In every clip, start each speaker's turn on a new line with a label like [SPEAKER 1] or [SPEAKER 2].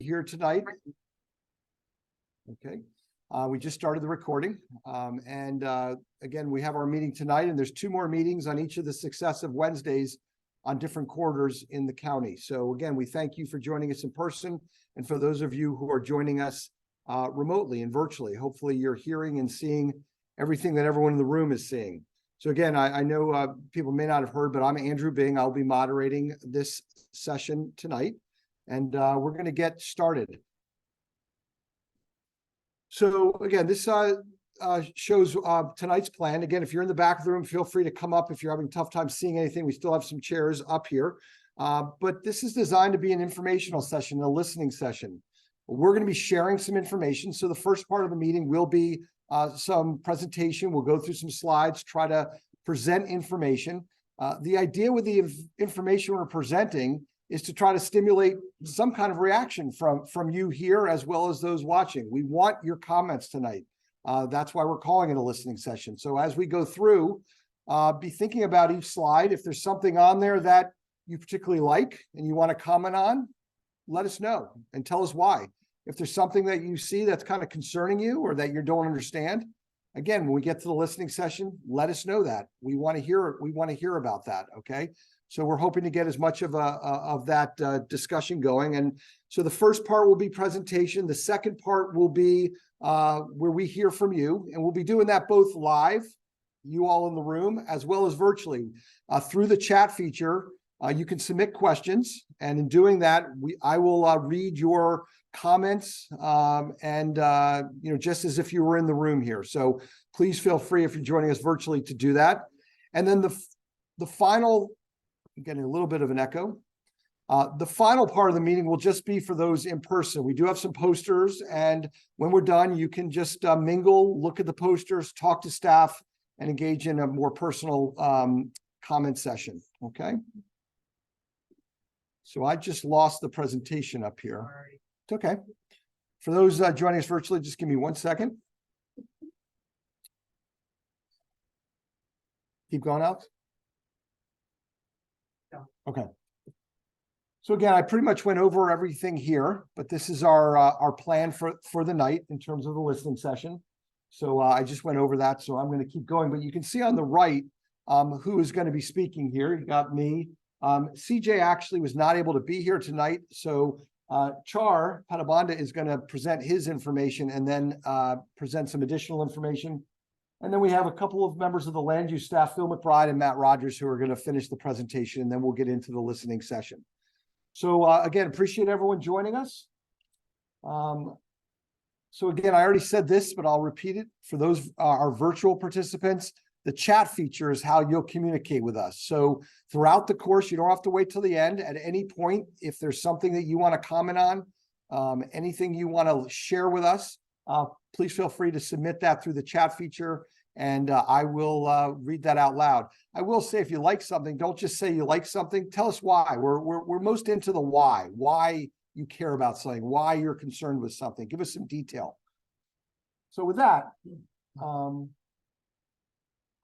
[SPEAKER 1] here tonight. Okay. We just started the recording. Again, we have our meeting tonight, and there's 2 more meetings on each of the successive Wednesdays on different quarters in the county. So again, we thank you for joining us in person. And for those of you who are joining us remotely and virtually, hopefully you're hearing and seeing everything that everyone in the room is seeing. So again, I know people may not have heard, but I'm Andrew Bing. I'll be moderating this session tonight, and we're going to get started. So again, this shows tonight's plan. Again, if you're in the back of the room, feel free to come up if you're having a tough time seeing anything. We still have some chairs up here. But this is designed to be an informational session, a listening session. We're going to be sharing some information. So the first part of the meeting will be some presentation. We'll go through some slides, try to present information. The idea with the information we're presenting is to try to stimulate some kind of reaction from you here as well as those watching. We want your comments tonight. That's why we're calling it a listening session. So as we go through, be thinking about each slide. If there's something on there that you particularly like and you want to comment on, let us know and tell us why. If there's something that you see that's kind of concerning you or that you don't understand, again, when we get to the listening session, let us know that. We want to hear. We want to hear about that. Okay. So we're hoping to get as much of that discussion going. And so the first part will be presentation. The second part will be where we hear from you, and we'll be doing that both live, you all in the room, as well as virtually through the chat feature. You can submit questions, and in doing that, I will read your comments and just as if you were in the room here. So please feel free, if you're joining us virtually, to do that. And then the final, I'm getting a little bit of an echo. The final part of the meeting will just be for those in person. We do have some posters, and when we're done, you can just mingle, look at the posters, talk to staff, and engage in a more personal comment session. Okay. So I just lost the presentation up here. It's okay. For those joining us virtually, just give me 1 second. Keep going, Alex. Okay. So again, I pretty much went over everything here, but this is our plan for the night in terms of the listening session. So I just went over that, so I'm going to keep going. But you can see on the right who is going to be speaking here. You got me. CJ actually was not able to be here tonight, so Char Patabanda is going to present his information and then present some additional information. And then we have a couple of members of the land use staff, Phil McBride and Matt Rogers, who are going to finish the presentation, and then we'll get into the listening session. So again, appreciate everyone joining us. So again, I already said this, but I'll repeat it. For those our virtual participants, the chat feature is how you'll communicate with us. So throughout the course, you don't have to wait till the end. At any point, if there's something that you want to comment on, anything you want to share with us, please feel free to submit that through the chat feature, and I will read that out loud. I will say, if you like something, don't just say you like something. Tell us why. We're most into the why you care about something, why you're concerned with something. Give us some detail. So with that, I'm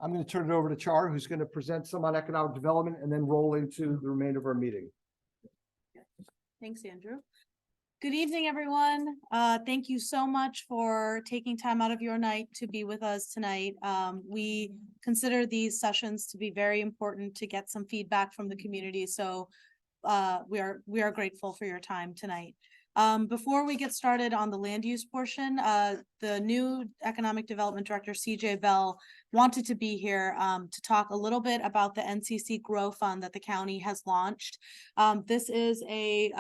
[SPEAKER 1] going to turn it over to Char, who's going to present some on economic development and then roll into the remainder of our meeting.
[SPEAKER 2] Thanks, Andrew. Good evening, everyone. Thank you so much for taking time out of your night to be with us tonight. We consider these sessions to be very important to get some feedback from the community. So we are grateful for your time tonight. Before we get started on the land use portion, the new Economic Development Director, CJ Bell, wanted to be here to talk a little bit about the NCC Grow Fund that the county has launched. This is a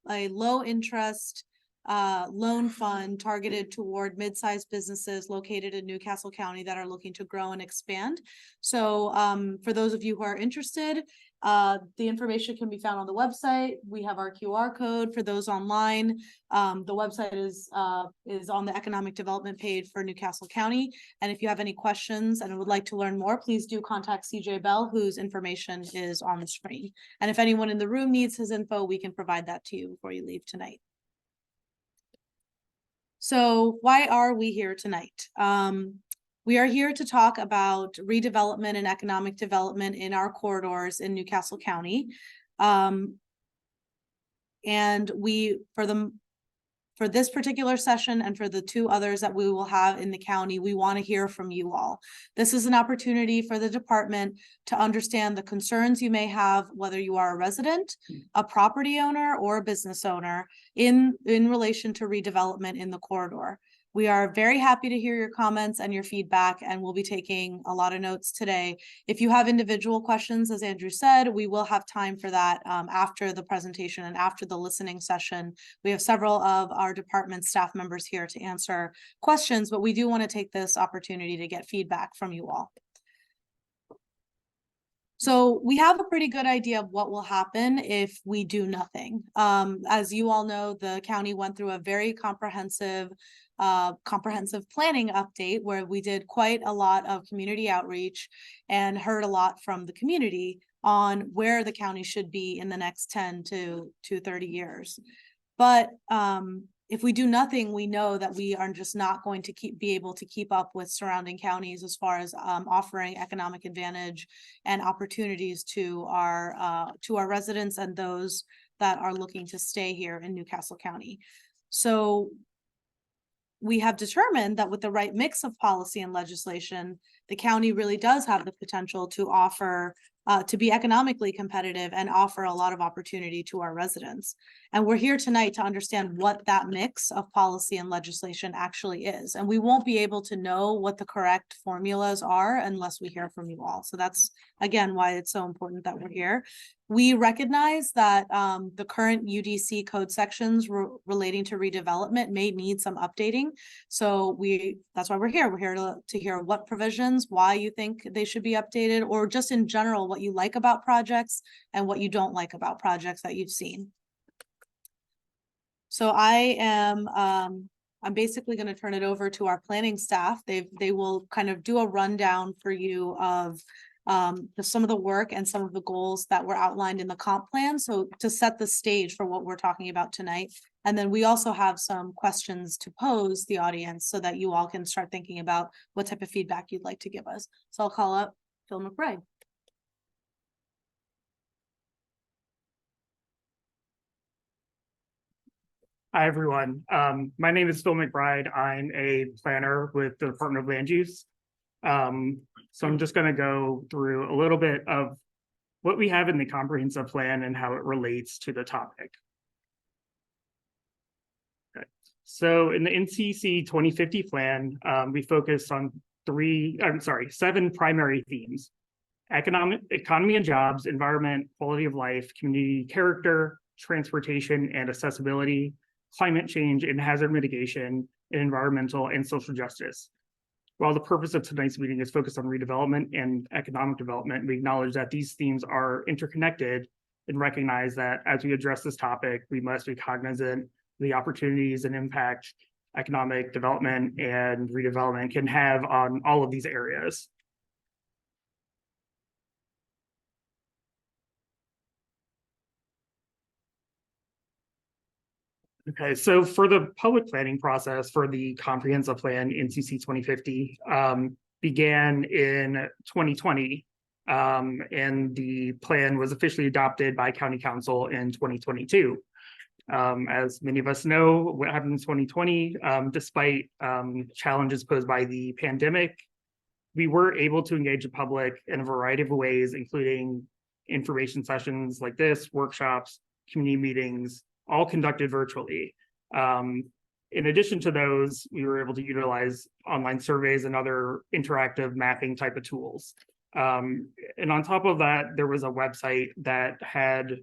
[SPEAKER 2] low interest loan fund targeted toward mid-sized businesses located in Newcastle County that are looking to grow and expand. So for those of you who are interested, the information can be found on the website. We have our QR code for those online. The website is on the economic development page for Newcastle County. And if you have any questions and would like to learn more, please do contact CJ Bell, whose information is on the screen. And if anyone in the room needs his info, we can provide that to you before you leave tonight. So why are we here tonight? We are here to talk about redevelopment and economic development in our corridors in Newcastle County. And we, for the For this particular session and for the 2 others that we will have in the county, we want to hear from you all. This is an opportunity for the department to understand the concerns you may have, whether you are a resident, a property owner, or a business owner in relation to redevelopment in the corridor. We are very happy to hear your comments and your feedback, and we'll be taking a lot of notes today. If you have individual questions, as Andrew said, we will have time for that after the presentation and after the listening session. We have several of our department staff members here to answer questions, but we do want to take this opportunity to get feedback from you all. So we have a pretty good idea of what will happen if we do nothing. As you all know, the county went through a very comprehensive planning update where we did quite a lot of community outreach and heard a lot from the community on where the county should be in the next 10 to 30 years. But if we do nothing, we know that we are just not going to be able to keep up with surrounding counties as far as offering economic advantage and opportunities to our residents and those that are looking to stay here in Newcastle County. So we have determined that with the right mix of policy and legislation, the county really does have the potential to offer to be economically competitive and offer a lot of opportunity to our residents. And we're here tonight to understand what that mix of policy and legislation actually is. And we won't be able to know what the correct formulas are unless we hear from you all. So that's, again, why it's so important that we're here. We recognize that the current UDC code sections relating to redevelopment may need some updating. So that's why we're here. We're here to hear what provisions, why you think they should be updated, or just in general, what you like about projects and what you don't like about projects that you've seen. So I'm basically going to turn it over to our planning staff. They will kind of do a rundown for you of some of the work and some of the goals that were outlined in the comp plan. So to set the stage for what we're talking about tonight. And then we also have some questions to pose the audience so that you all can start thinking about what type of feedback you'd like to give us. So I'll call up Phil McBride.
[SPEAKER 3] Hi, everyone. My name is Phil McBride. I'm a planner with the Department of Land Use. So I'm just going to go through a little bit of what we have in the comprehensive plan and how it relates to the topic. Okay. So in the NCC 2050 plan, we focus on 7 primary themes: economy and jobs, environment, quality of life, community character, transportation and accessibility, climate change and hazard mitigation, and environmental and social justice. While the purpose of tonight's meeting is focused on redevelopment and economic development, we acknowledge that these themes are interconnected and recognize that as we address this topic, we must be cognizant of the opportunities and impact economic development and redevelopment can have on all of these areas. Okay, so for the public planning process for the comprehensive plan NCC 2050 began in 2020, and the plan was officially adopted by County Council in 2022. As many of us know, what happened in 2020, despite challenges posed by the pandemic, we were able to engage the public in a variety of ways, including information sessions like this, workshops, community meetings, all conducted virtually. In addition to those, we were able to utilize online surveys and other interactive mapping type of tools. And on top of that, there was a website that had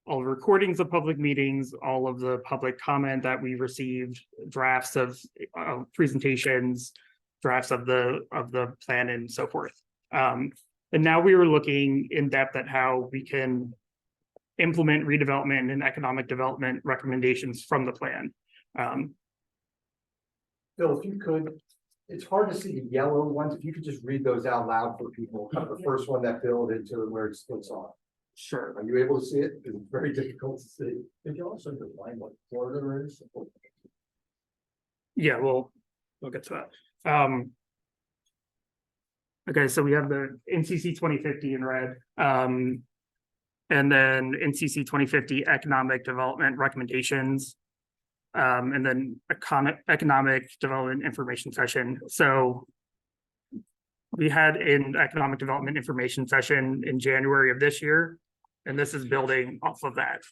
[SPEAKER 3] all the recordings of public meetings, all of the public comment that we received, drafts of presentations, drafts of the plan and so forth. And now we were looking in depth at how we can implement redevelopment and economic development recommendations from the plan.
[SPEAKER 1] Bill, if you could, it's hard to see the yellow ones. If you could just read those out loud for people, kind of the first one that filled into where it splits off.
[SPEAKER 3] Sure.
[SPEAKER 1] Are you able to see it? Because it's very difficult to see. Did you also define what Florida is?
[SPEAKER 3] Yeah, we'll get to that. Okay, so we have the NCC 2050 in red. And then NCC 2050 economic development recommendations. and then economic development information session. So we had an economic development information session in January of this year, and this is building off of that.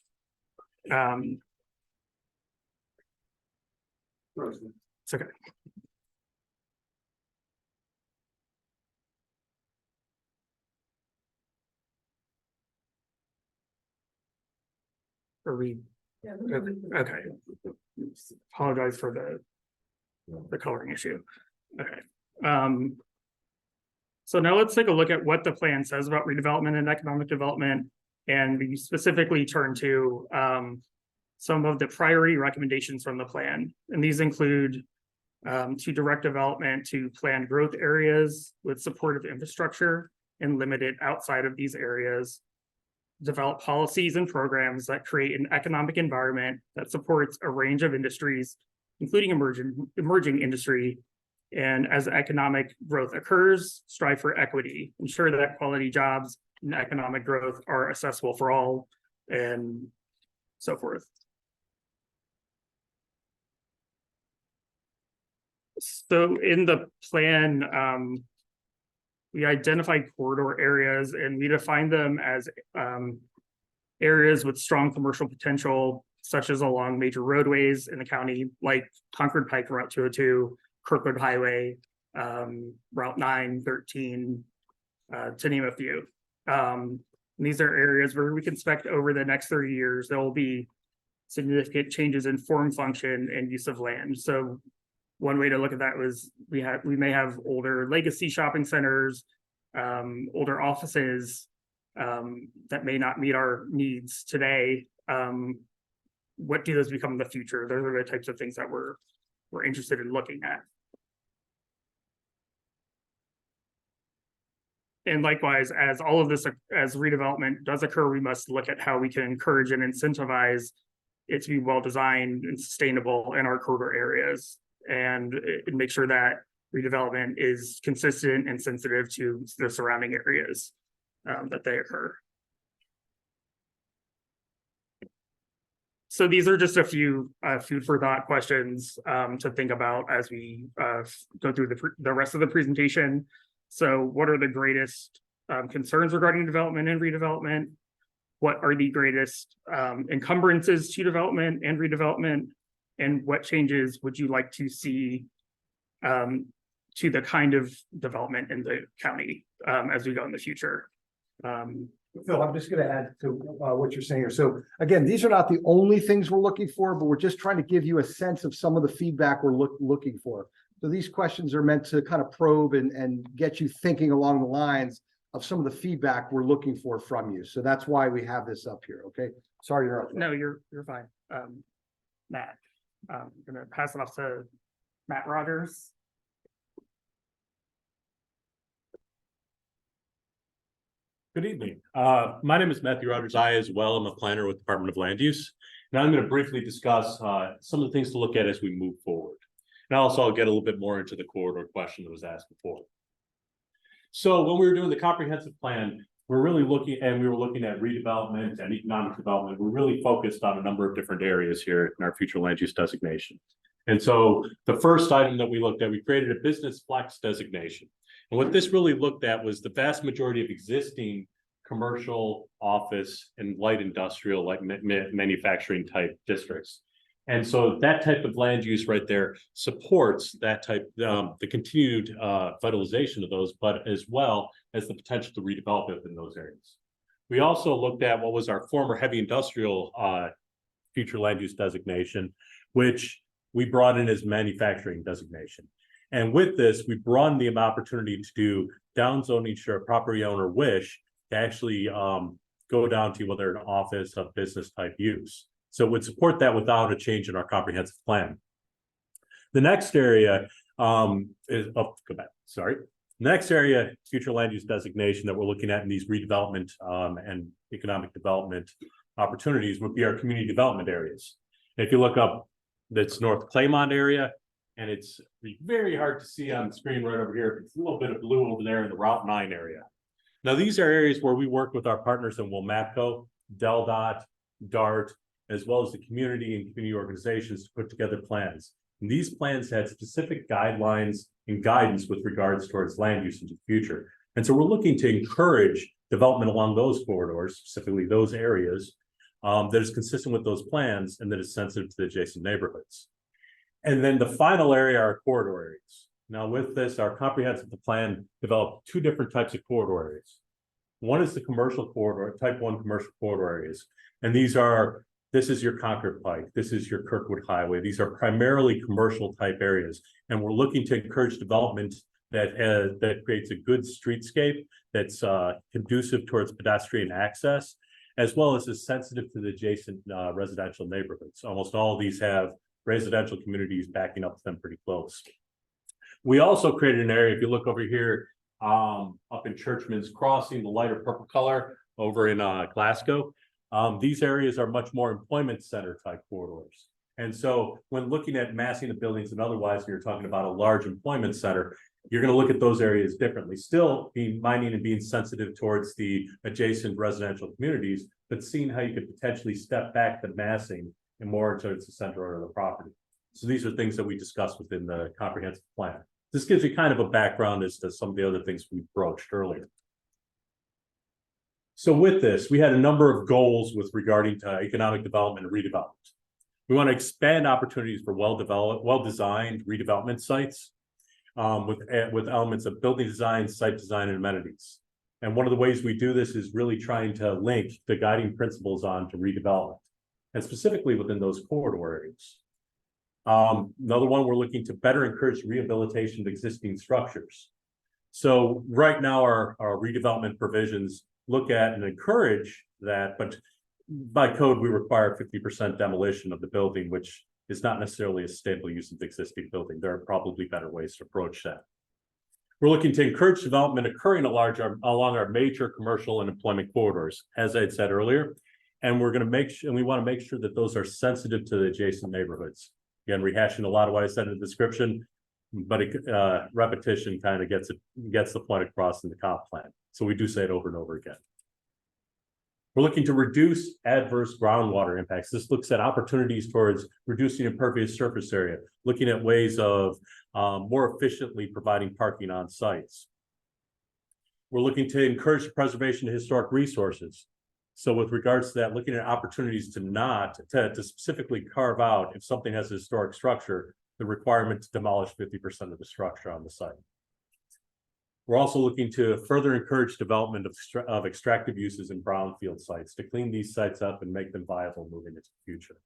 [SPEAKER 3] It's okay. Are we? Okay. Apologize for the coloring issue. Okay. So now let's take a look at what the plan says about redevelopment and economic development. And we specifically turn to some of the priority recommendations from the plan. And these include to direct development to planned growth areas with supportive infrastructure and limited outside of these areas. Develop policies and programs that create an economic environment that supports a range of industries, including emerging industry. And as economic growth occurs, strive for equity, ensure that quality jobs and economic growth are accessible for all, and so forth. So in the plan, we identified corridor areas and we define them as areas with strong commercial potential, such as along major roadways in the county, like Concord Pike, Route 202, Kirkwood Highway, Route 9, 13, to name a few. These are areas where we can expect over the next 30 years, there will be significant changes in form, function, and use of land. So one way to look at that was we may have older legacy shopping centers, older offices that may not meet our needs today. What do those become in the future? Those are the types of things that we're interested in looking at. And likewise, as all of this, as redevelopment does occur, we must look at how we can encourage and incentivize it to be well-designed and sustainable in our corridor areas, and make sure that redevelopment is consistent and sensitive to the surrounding areas that they occur. So these are just a few food for thought questions to think about as we go through the rest of the presentation. So what are the greatest concerns regarding development and redevelopment? What are the greatest encumbrances to development and redevelopment? And what changes would you like to see to the kind of development in the county as we go in the future?
[SPEAKER 1] Phil, I'm just going to add to what you're saying here. So again, these are not the only things we're looking for, but we're just trying to give you a sense of some of the feedback we're looking for. So these questions are meant to kind of probe and get you thinking along the lines of some of the feedback we're looking for from you. So that's why we have this up here. Okay. Sorry to interrupt.
[SPEAKER 3] No, you're fine. Matt, I'm going to pass it off to Matt Rogers.
[SPEAKER 4] Good evening. My name is Matthew Rogers. I as well am a planner with the Department of Land Use. Now I'm going to briefly discuss some of the things to look at as we move forward. And also I'll get a little bit more into the corridor question that was asked before. So when we were doing the comprehensive plan, we were looking at redevelopment and economic development. We're really focused on a number of different areas here in our future land use designation. And so the first item that we looked at, we created a business flex designation. And what this really looked at was the vast majority of existing commercial, office, and light industrial, like manufacturing type districts. And so that type of land use right there supports that type, the continued vitalization of those, but as well as the potential to redevelop it in those areas. We also looked at what was our former heavy industrial future land use designation, which we brought in as manufacturing designation. And with this, we broadened the opportunity to do downzoning should a property owner wish to actually go down to whether an office of business type use. So it would support that without a change in our comprehensive plan. The next area Next area, future land use designation that we're looking at in these redevelopment and economic development opportunities would be our community development areas. If you look up, that's North Claymont area, and it's very hard to see on the screen right over here. It's a little bit of blue over there in the Route 9 area. Now, these are areas where we work with our partners in Wilmapco, DelDOT, DART, as well as the community and community organizations to put together plans. And these plans had specific guidelines and guidance with regards towards land use into the future. And so we're looking to encourage development along those corridors, specifically those areas, that is consistent with those plans and that is sensitive to the adjacent neighborhoods. And then the final area are corridor areas. Now with this, our comprehensive plan developed two different types of corridor areas. One is the commercial corridor, type 1 commercial corridor areas. And this is your Concord Pike, this is your Kirkwood Highway. These are primarily commercial type areas. And we're looking to encourage development that creates a good streetscape that's conducive towards pedestrian access, as well as is sensitive to the adjacent residential neighborhoods. Almost all of these have residential communities backing up to them pretty close. We also created an area, if you look over here, up in Churchman's Crossing, the lighter purple color over in Glasgow. These areas are much more employment center type corridors. And so when looking at massing of buildings and otherwise, when you're talking about a large employment center, you're going to look at those areas differently, still being minding and being sensitive towards the adjacent residential communities, but seeing how you could potentially step back the massing and more towards the center of the property. So these are things that we discussed within the comprehensive plan. This gives you kind of a background as to some of the other things we broached earlier. So with this, we had a number of goals with regarding to economic development and redevelopment. We want to expand opportunities for well-developed, well-designed redevelopment sites with elements of building design, site design, and amenities. And one of the ways we do this is really trying to link the guiding principles on to redevelopment, and specifically within those corridor areas. Another one, we're looking to better encourage rehabilitation of existing structures. So right now, our redevelopment provisions look at and encourage that, but by code, we require 50% demolition of the building, which is not necessarily a stable use of the existing building. There are probably better ways to approach that. We're looking to encourage development occurring along our major commercial and employment corridors, as I had said earlier. And we're going to we want to make sure that those are sensitive to the adjacent neighborhoods. Again, rehashing a lot of what I said in the description, but repetition kind of gets the point across in the comp plan. So we do say it over and over again. We're looking to reduce adverse groundwater impacts. This looks at opportunities towards reducing impervious surface area, looking at ways of more efficiently providing parking on sites. We're looking to encourage the preservation of historic resources. So with regards to that, looking at opportunities to specifically carve out, if something has a historic structure, the requirement to demolish 50% of the structure on the site. We're also looking to further encourage development of extractive uses in brownfield sites to clean these sites up and make them viable moving into the future.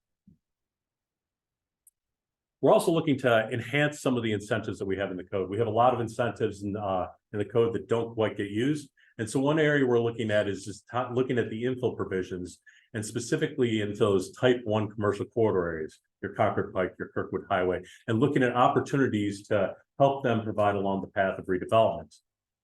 [SPEAKER 4] We're also looking to enhance some of the incentives that we have in the code. We have a lot of incentives in the code that don't quite get used. And so one area we're looking at is just looking at the infill provisions, and specifically into those type 1 commercial corridor areas, your Concord Pike, your Kirkwood Highway, and looking at opportunities to help them provide along the path of redevelopment.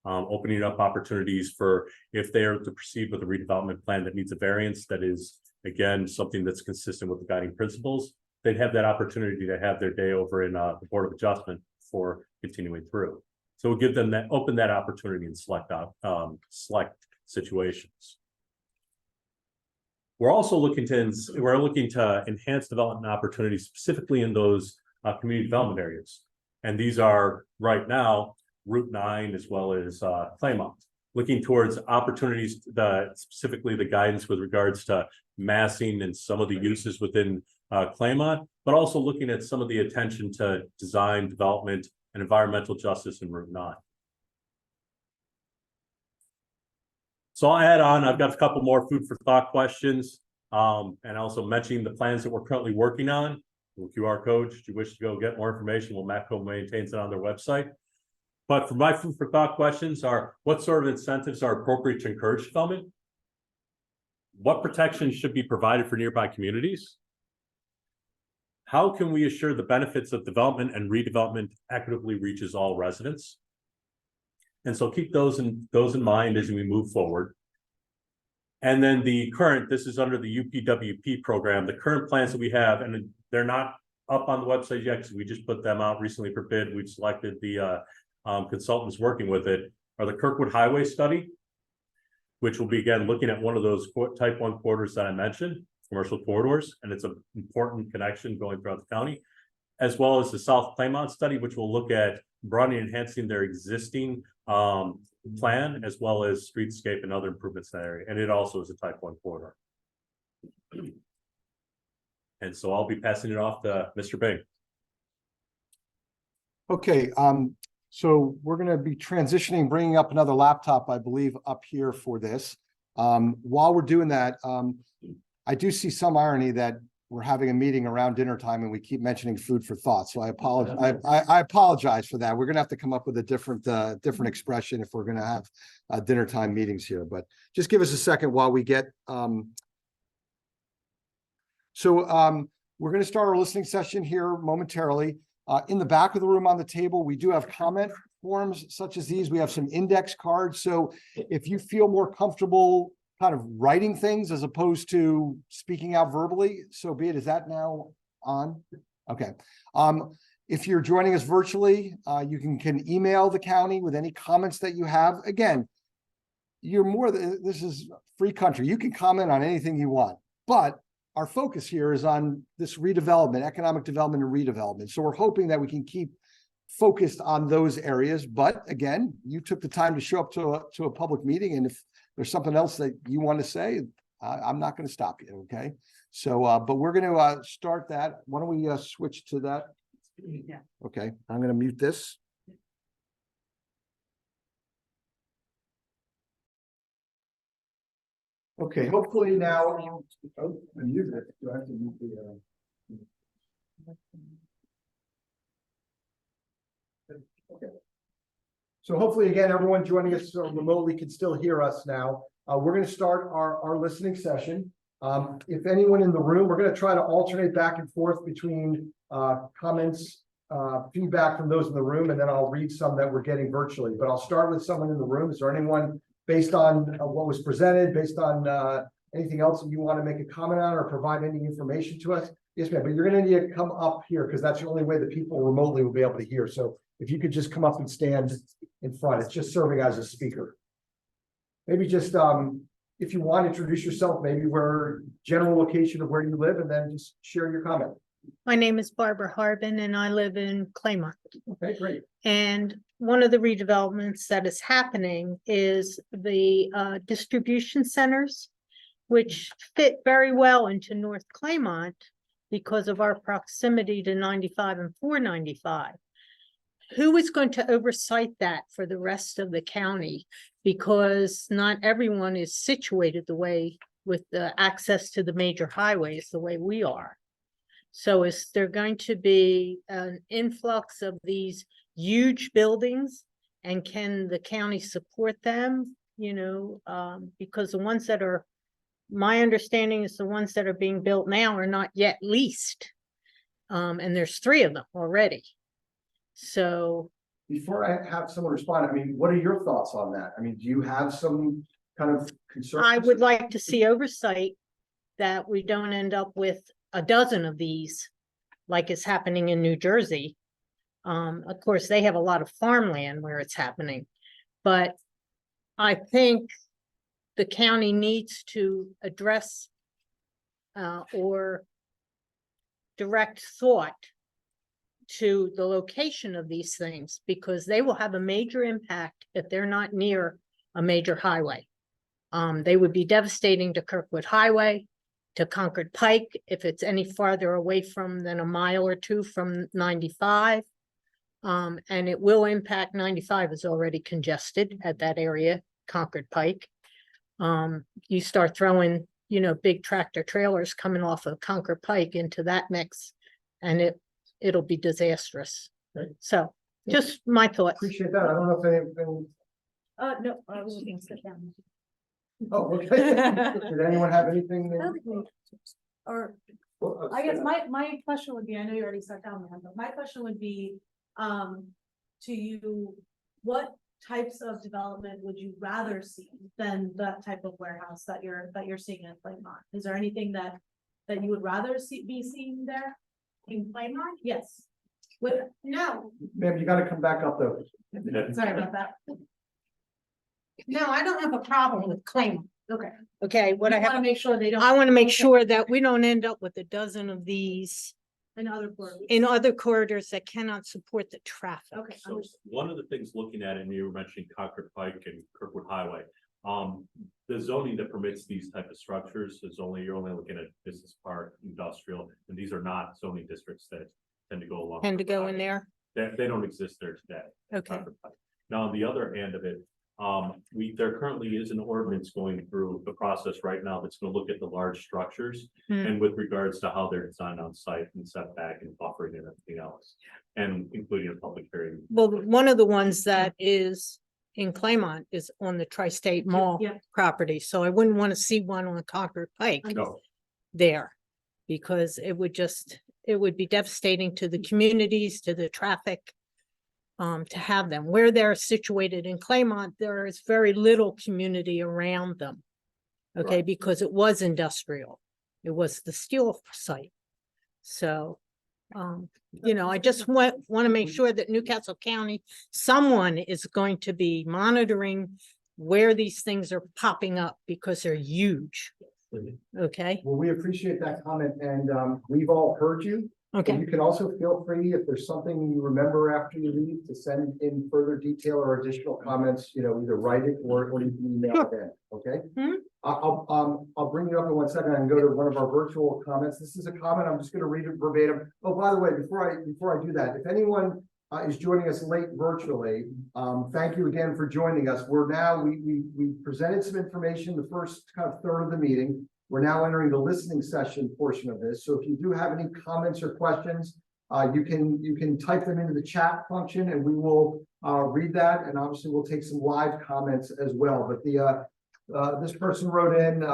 [SPEAKER 4] Opening up opportunities for if they are to proceed with a redevelopment plan that needs a variance that is, again, something that's consistent with the guiding principles, they'd have that opportunity to have their day over in the Board of Adjustment for continuing through. So we'll give them that, open that opportunity and select situations. We're also looking to enhance development opportunities specifically in those community development areas. And these are right now Route 9 as well as Claymont, looking towards opportunities, specifically the guidance with regards to massing and some of the uses within Claymont, but also looking at some of the attention to design, development, and environmental justice in Route 9. So I'll add on, I've got a couple more food for thought questions, and also mentioning the plans that we're currently working on. The QR code, should you wish to go get more information, Matco maintains it on their website. But for my food for thought questions are, what sort of incentives are appropriate to encourage development? What protections should be provided for nearby communities? How can we assure the benefits of development and redevelopment equitably reaches all residents? And so keep those in mind as we move forward. And then this is under the UPWP program, the current plans that we have, and they're not up on the website yet because we just put them out recently for bid. We've selected the consultants working with it, are the Kirkwood Highway study, which will be again looking at one of those type 1 corridors that I mentioned, commercial corridors, and it's an important connection going throughout the county, as well as the South Claymont study, which will look at broadening and enhancing their existing plan, as well as streetscape and other improvements in that area. And it also is a type 1 corridor. And so I'll be passing it off to Mr. Bing.
[SPEAKER 1] Okay, so we're gonna be transitioning, bringing up another laptop, I believe, up here for this. While we're doing that, I do see some irony that we're having a meeting around dinner time and we keep mentioning food for thought. So I apologize. I apologize for that. We're gonna have to come up with a different expression if we're gonna have dinner time meetings here. But just give us a second while we get. We're gonna start our listening session here momentarily. In the back of the room on the table, we do have comment forms such as these. We have some index cards. So if you feel more comfortable kind of writing things as opposed to speaking out verbally, so be it. Is that now on? Okay. If you're joining us virtually, you can email the county with any comments that you have. Again, this is free country. You can comment on anything you want, but our focus here is on this redevelopment, economic development and redevelopment. So we're hoping that we can keep focused on those areas. But again, you took the time to show up to a public meeting. And if there's something else that you want to say, I'm not going to stop you. Okay. So, but we're going to start that. Why don't we switch to that?
[SPEAKER 2] Yeah.
[SPEAKER 1] Okay. I'm going to mute this. Okay, hopefully now. Oh, I muted it. Do I have to mute the? Okay. So hopefully, again, everyone joining us remotely can still hear us now. We're going to start our listening session. If anyone in the room, we're going to try to alternate back and forth between comments, feedback from those in the room, and then I'll read some that we're getting virtually. But I'll start with someone in the room. Is there anyone? Based on what was presented, based on anything else that you want to make a comment on or provide any information to us? Yes, ma'am, but you're going to need to come up here because that's the only way that people remotely will be able to hear. So if you could just come up and stand in front, it's just serving as a speaker. Maybe just, if you want to introduce yourself, maybe where general location of where you live, and then just share your comment.
[SPEAKER 5] My name is Barbara Harbin and I live in Claymont.
[SPEAKER 1] Okay, great.
[SPEAKER 5] And one of the redevelopments that is happening is the distribution centers, which fit very well into North Claymont because of our proximity to 95 and 495. Who is going to oversight that for the rest of the county? Because not everyone is situated the way with the access to the major highways the way we are. So is there going to be an influx of these huge buildings, and can the county support them? You know, because the ones that are, my understanding is the ones that are being built now are not yet leased. And there's 3 of them already. So
[SPEAKER 1] Before I have someone respond, I mean, what are your thoughts on that? I mean, do you have some kind of concern?
[SPEAKER 5] I would like to see oversight that we don't end up with a dozen of these, like is happening in New Jersey. Of course, they have a lot of farmland where it's happening, but I think the county needs to address or direct thought to the location of these things, because they will have a major impact if they're not near a major highway. They would be devastating to Kirkwood Highway, to Concord Pike, if it's any farther away from than a mile or 2 from 95. And it will impact 95 is already congested at that area, Concord Pike. You start throwing, you know, big tractor trailers coming off of Concord Pike into that mix, and it'll be disastrous.
[SPEAKER 1] Okay.
[SPEAKER 5] So just my thoughts.
[SPEAKER 1] Appreciate that. I don't know if anything.
[SPEAKER 2] No, I was looking to sit down.
[SPEAKER 1] Oh, okay. Did anyone have anything?
[SPEAKER 2] Or
[SPEAKER 1] Well,
[SPEAKER 2] I guess my question would be, I know you already sat down, man, but my question would be, to you, what types of development would you rather see than that type of warehouse that you're seeing in Claymont? Is there anything that you would rather be seeing there? In Claymont? Yes.
[SPEAKER 6] No,
[SPEAKER 1] Ma'am, you gotta come back up though.
[SPEAKER 2] Sorry about that.
[SPEAKER 6] no, I don't have a problem with Claymont.
[SPEAKER 2] Okay.
[SPEAKER 5] Okay, what I
[SPEAKER 2] Want to
[SPEAKER 5] have,
[SPEAKER 2] make sure they don't.
[SPEAKER 5] I want to make sure that we don't end up with a dozen of these
[SPEAKER 2] And other boards.
[SPEAKER 5] in other corridors that cannot support the traffic.
[SPEAKER 2] Okay.
[SPEAKER 4] So one of the things looking at, and you were mentioning Concord Pike and Kirkwood Highway. The zoning that permits these type of structures is you're only looking at business park, industrial, and these are not zoning districts that tend to go along.
[SPEAKER 5] Tend to
[SPEAKER 4] Kirkwood
[SPEAKER 5] go in
[SPEAKER 4] Highway.
[SPEAKER 5] there.
[SPEAKER 4] They don't exist there today.
[SPEAKER 5] Okay.
[SPEAKER 4] Concord Pike. Now, on the other hand of it, there currently is an ordinance going through the process right now that's gonna look at the large structures.
[SPEAKER 5] Hmm.
[SPEAKER 4] And with regards to how they're designed on site and setback and buffering and everything else, and including a public hearing.
[SPEAKER 5] Well, one of the ones that is in Claymont is on the Tri-State Mall
[SPEAKER 2] Yeah.
[SPEAKER 5] property, so I wouldn't want to see one on Concord Pike
[SPEAKER 4] No,
[SPEAKER 5] there. Because it would be devastating to the communities, to the traffic. To have them, where they're situated in Claymont, there is very little community around them. Okay,
[SPEAKER 4] Right.
[SPEAKER 5] because it was industrial, it was the steel site. So, I just want to make sure that Newcastle County, someone is going to be monitoring where these things are popping up because they're huge. Okay,
[SPEAKER 1] Well, we appreciate that comment and we've all heard you. But
[SPEAKER 5] okay,
[SPEAKER 1] you can also feel free, if there's something you remember after you leave, to send in further detail or additional comments, either write it or you can email it in, okay?
[SPEAKER 5] Mhm.
[SPEAKER 1] I'll bring you up in 1 second and go to one of our virtual comments. This is a comment, I'm just gonna read it verbatim. Oh, by the way, before I do that, if anyone is joining us late virtually, thank you again for joining us. We presented some information the first kind of third of the meeting. We're now entering the listening session portion of this. So if you do have any comments or questions, you can type them into the chat function and we will read that. And obviously we'll take some live comments as well. But this person wrote in,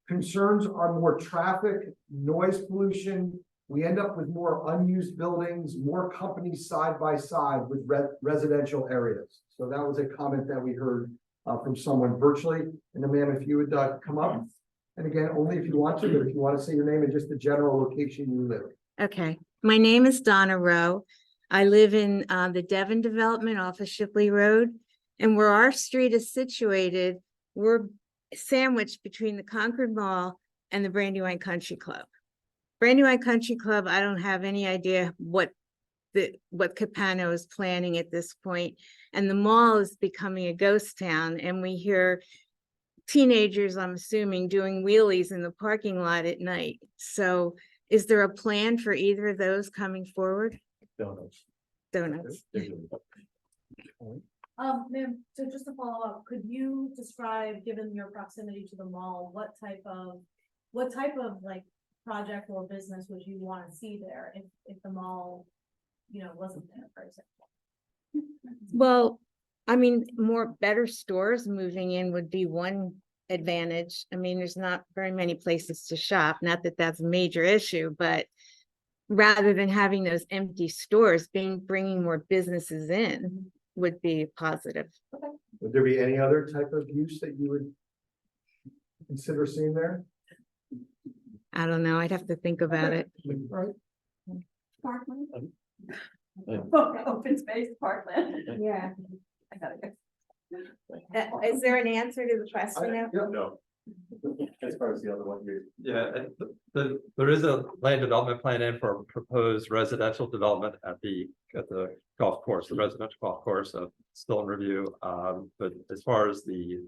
[SPEAKER 1] concerns are more traffic, noise pollution. We end up with more unused buildings, more companies side by side with residential areas. So that was a comment that we heard from someone virtually. And then ma'am, if you would come up. And again, only if you want to, but if you want to say your name and just the general location you live.
[SPEAKER 7] Okay, my name is Donna Rowe. I live in the Devon Development off of Shipley Road. And where our street is situated, we're sandwiched between the Concord Mall and the Brandywine Country Club. Brandywine Country Club, I don't have any idea what Capano is planning at this point. And the mall is becoming a ghost town and we hear teenagers, I'm assuming, doing wheelies in the parking lot at night. So is there a plan for either of those coming forward?
[SPEAKER 4] donuts.
[SPEAKER 7] Donuts.
[SPEAKER 2] Ma'am, so just to follow up, could you describe, given your proximity to the mall, what type of like project or business would you want to see there if the mall, wasn't there, for example?
[SPEAKER 7] Well, I mean, better stores moving in would be one advantage. I mean, there's not very many places to shop, not that that's a major issue, but rather than having those empty stores, bringing more businesses in would be positive.
[SPEAKER 1] Would there be any other type of use that you would consider seeing there?
[SPEAKER 7] I don't know. I'd have to think about it.
[SPEAKER 1] Right.
[SPEAKER 6] Parkland.
[SPEAKER 2] Open space parkland.
[SPEAKER 6] Yeah.
[SPEAKER 2] I gotta go.
[SPEAKER 7] Is there an answer to the question now?
[SPEAKER 1] Yeah.
[SPEAKER 4] No. As far as the other one here.
[SPEAKER 8] Yeah, there is a land development plan in for a proposed residential development at the golf course, the residential golf course, still in review. But as far as the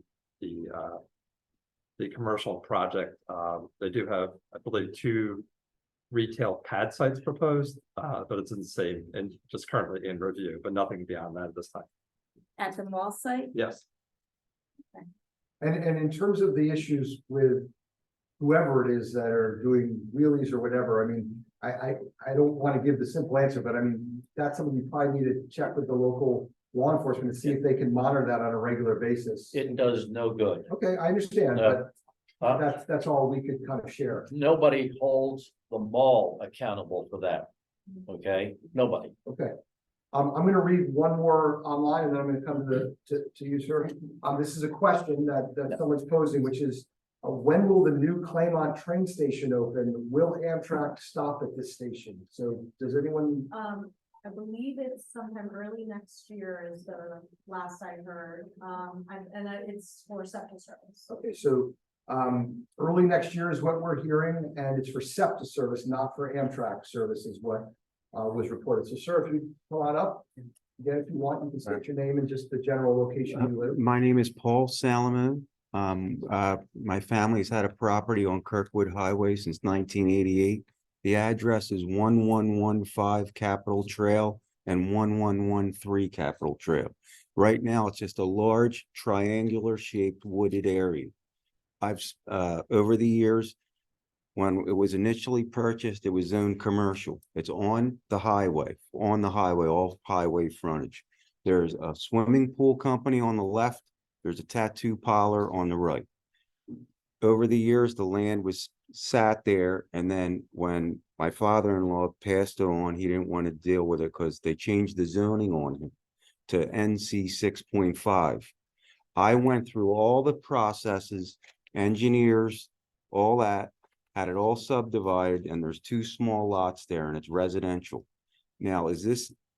[SPEAKER 8] commercial project, they do have, I believe, 2 retail pad sites proposed, but it's in the same and just currently in review, but nothing beyond that at this time.
[SPEAKER 7] At the mall site?
[SPEAKER 8] Yes.
[SPEAKER 1] And in terms of the issues with whoever it is that are doing wheelies or whatever, I mean, I don't want to give the simple answer, but I mean, that's something you probably need to check with the local law enforcement to see if they can monitor that on a regular basis.
[SPEAKER 9] It does no good.
[SPEAKER 1] Okay, I understand, but
[SPEAKER 9] Uh,
[SPEAKER 1] that's all we could kind of share.
[SPEAKER 9] Nobody holds the mall accountable for that. Okay, nobody.
[SPEAKER 1] Okay. I'm gonna read one more online and then I'm gonna come to you, sir. This is a question that someone's posing, which is, when will the new Claymont train station open? Will Amtrak stop at this station? So does anyone?
[SPEAKER 2] I believe it's sometime early next year is the last I heard, and it's for Sept service.
[SPEAKER 1] Okay, so Early next year is what we're hearing, and it's for Sept service, not for Amtrak service is what was reported. So sir, if you pull that up, again, if you want, you can state your name and just the general location you live.
[SPEAKER 10] My name is Paul Salomon. My family's had a property on Kirkwood Highway since 1988. The address is 1115 Capitol Trail and 1113 Capitol Trail. Right now, it's just a large triangular shaped wooded area. I've, over the years, when it was initially purchased, it was zoned commercial. It's on the highway, all highway frontage. There's a swimming pool company on the left. There's a tattoo parlor on the right. Over the years, the land was sat there, and then when my father-in-law passed it on, he didn't want to deal with it because they changed the zoning on him to NC 6.5. I went through all the processes, engineers, all that, had it all subdivided, and there's 2 small lots there, and it's residential. Now,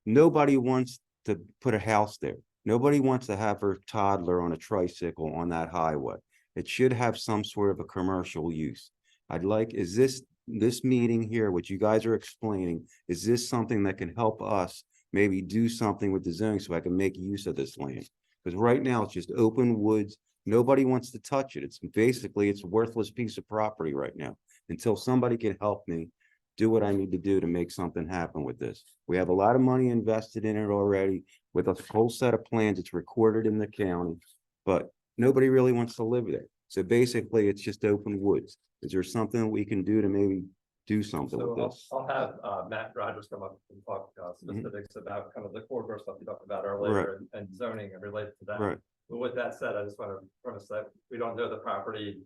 [SPEAKER 10] nobody wants to put a house there. Nobody wants to have her toddler on a tricycle on that highway. It should have some sort of a commercial use. Is this meeting here, what you guys are explaining, is this something that can help us maybe do something with the zoning so I can make use of this land? Because right now it's just open woods. Nobody wants to touch it. It's a worthless piece of property right now until somebody can help me do what I need to do to make something happen with this. We have a lot of money invested in it already with a whole set of plans. It's recorded in the county, but nobody really wants to live there. So basically it's just open woods. Is there something we can do to maybe do something with this?
[SPEAKER 8] I'll have Matt Rogers come up and talk specifics about kind of the corridor stuff you talked about earlier and zoning and related to that.
[SPEAKER 10] Right.
[SPEAKER 8] But with that said, I just want to premise that we don't know the property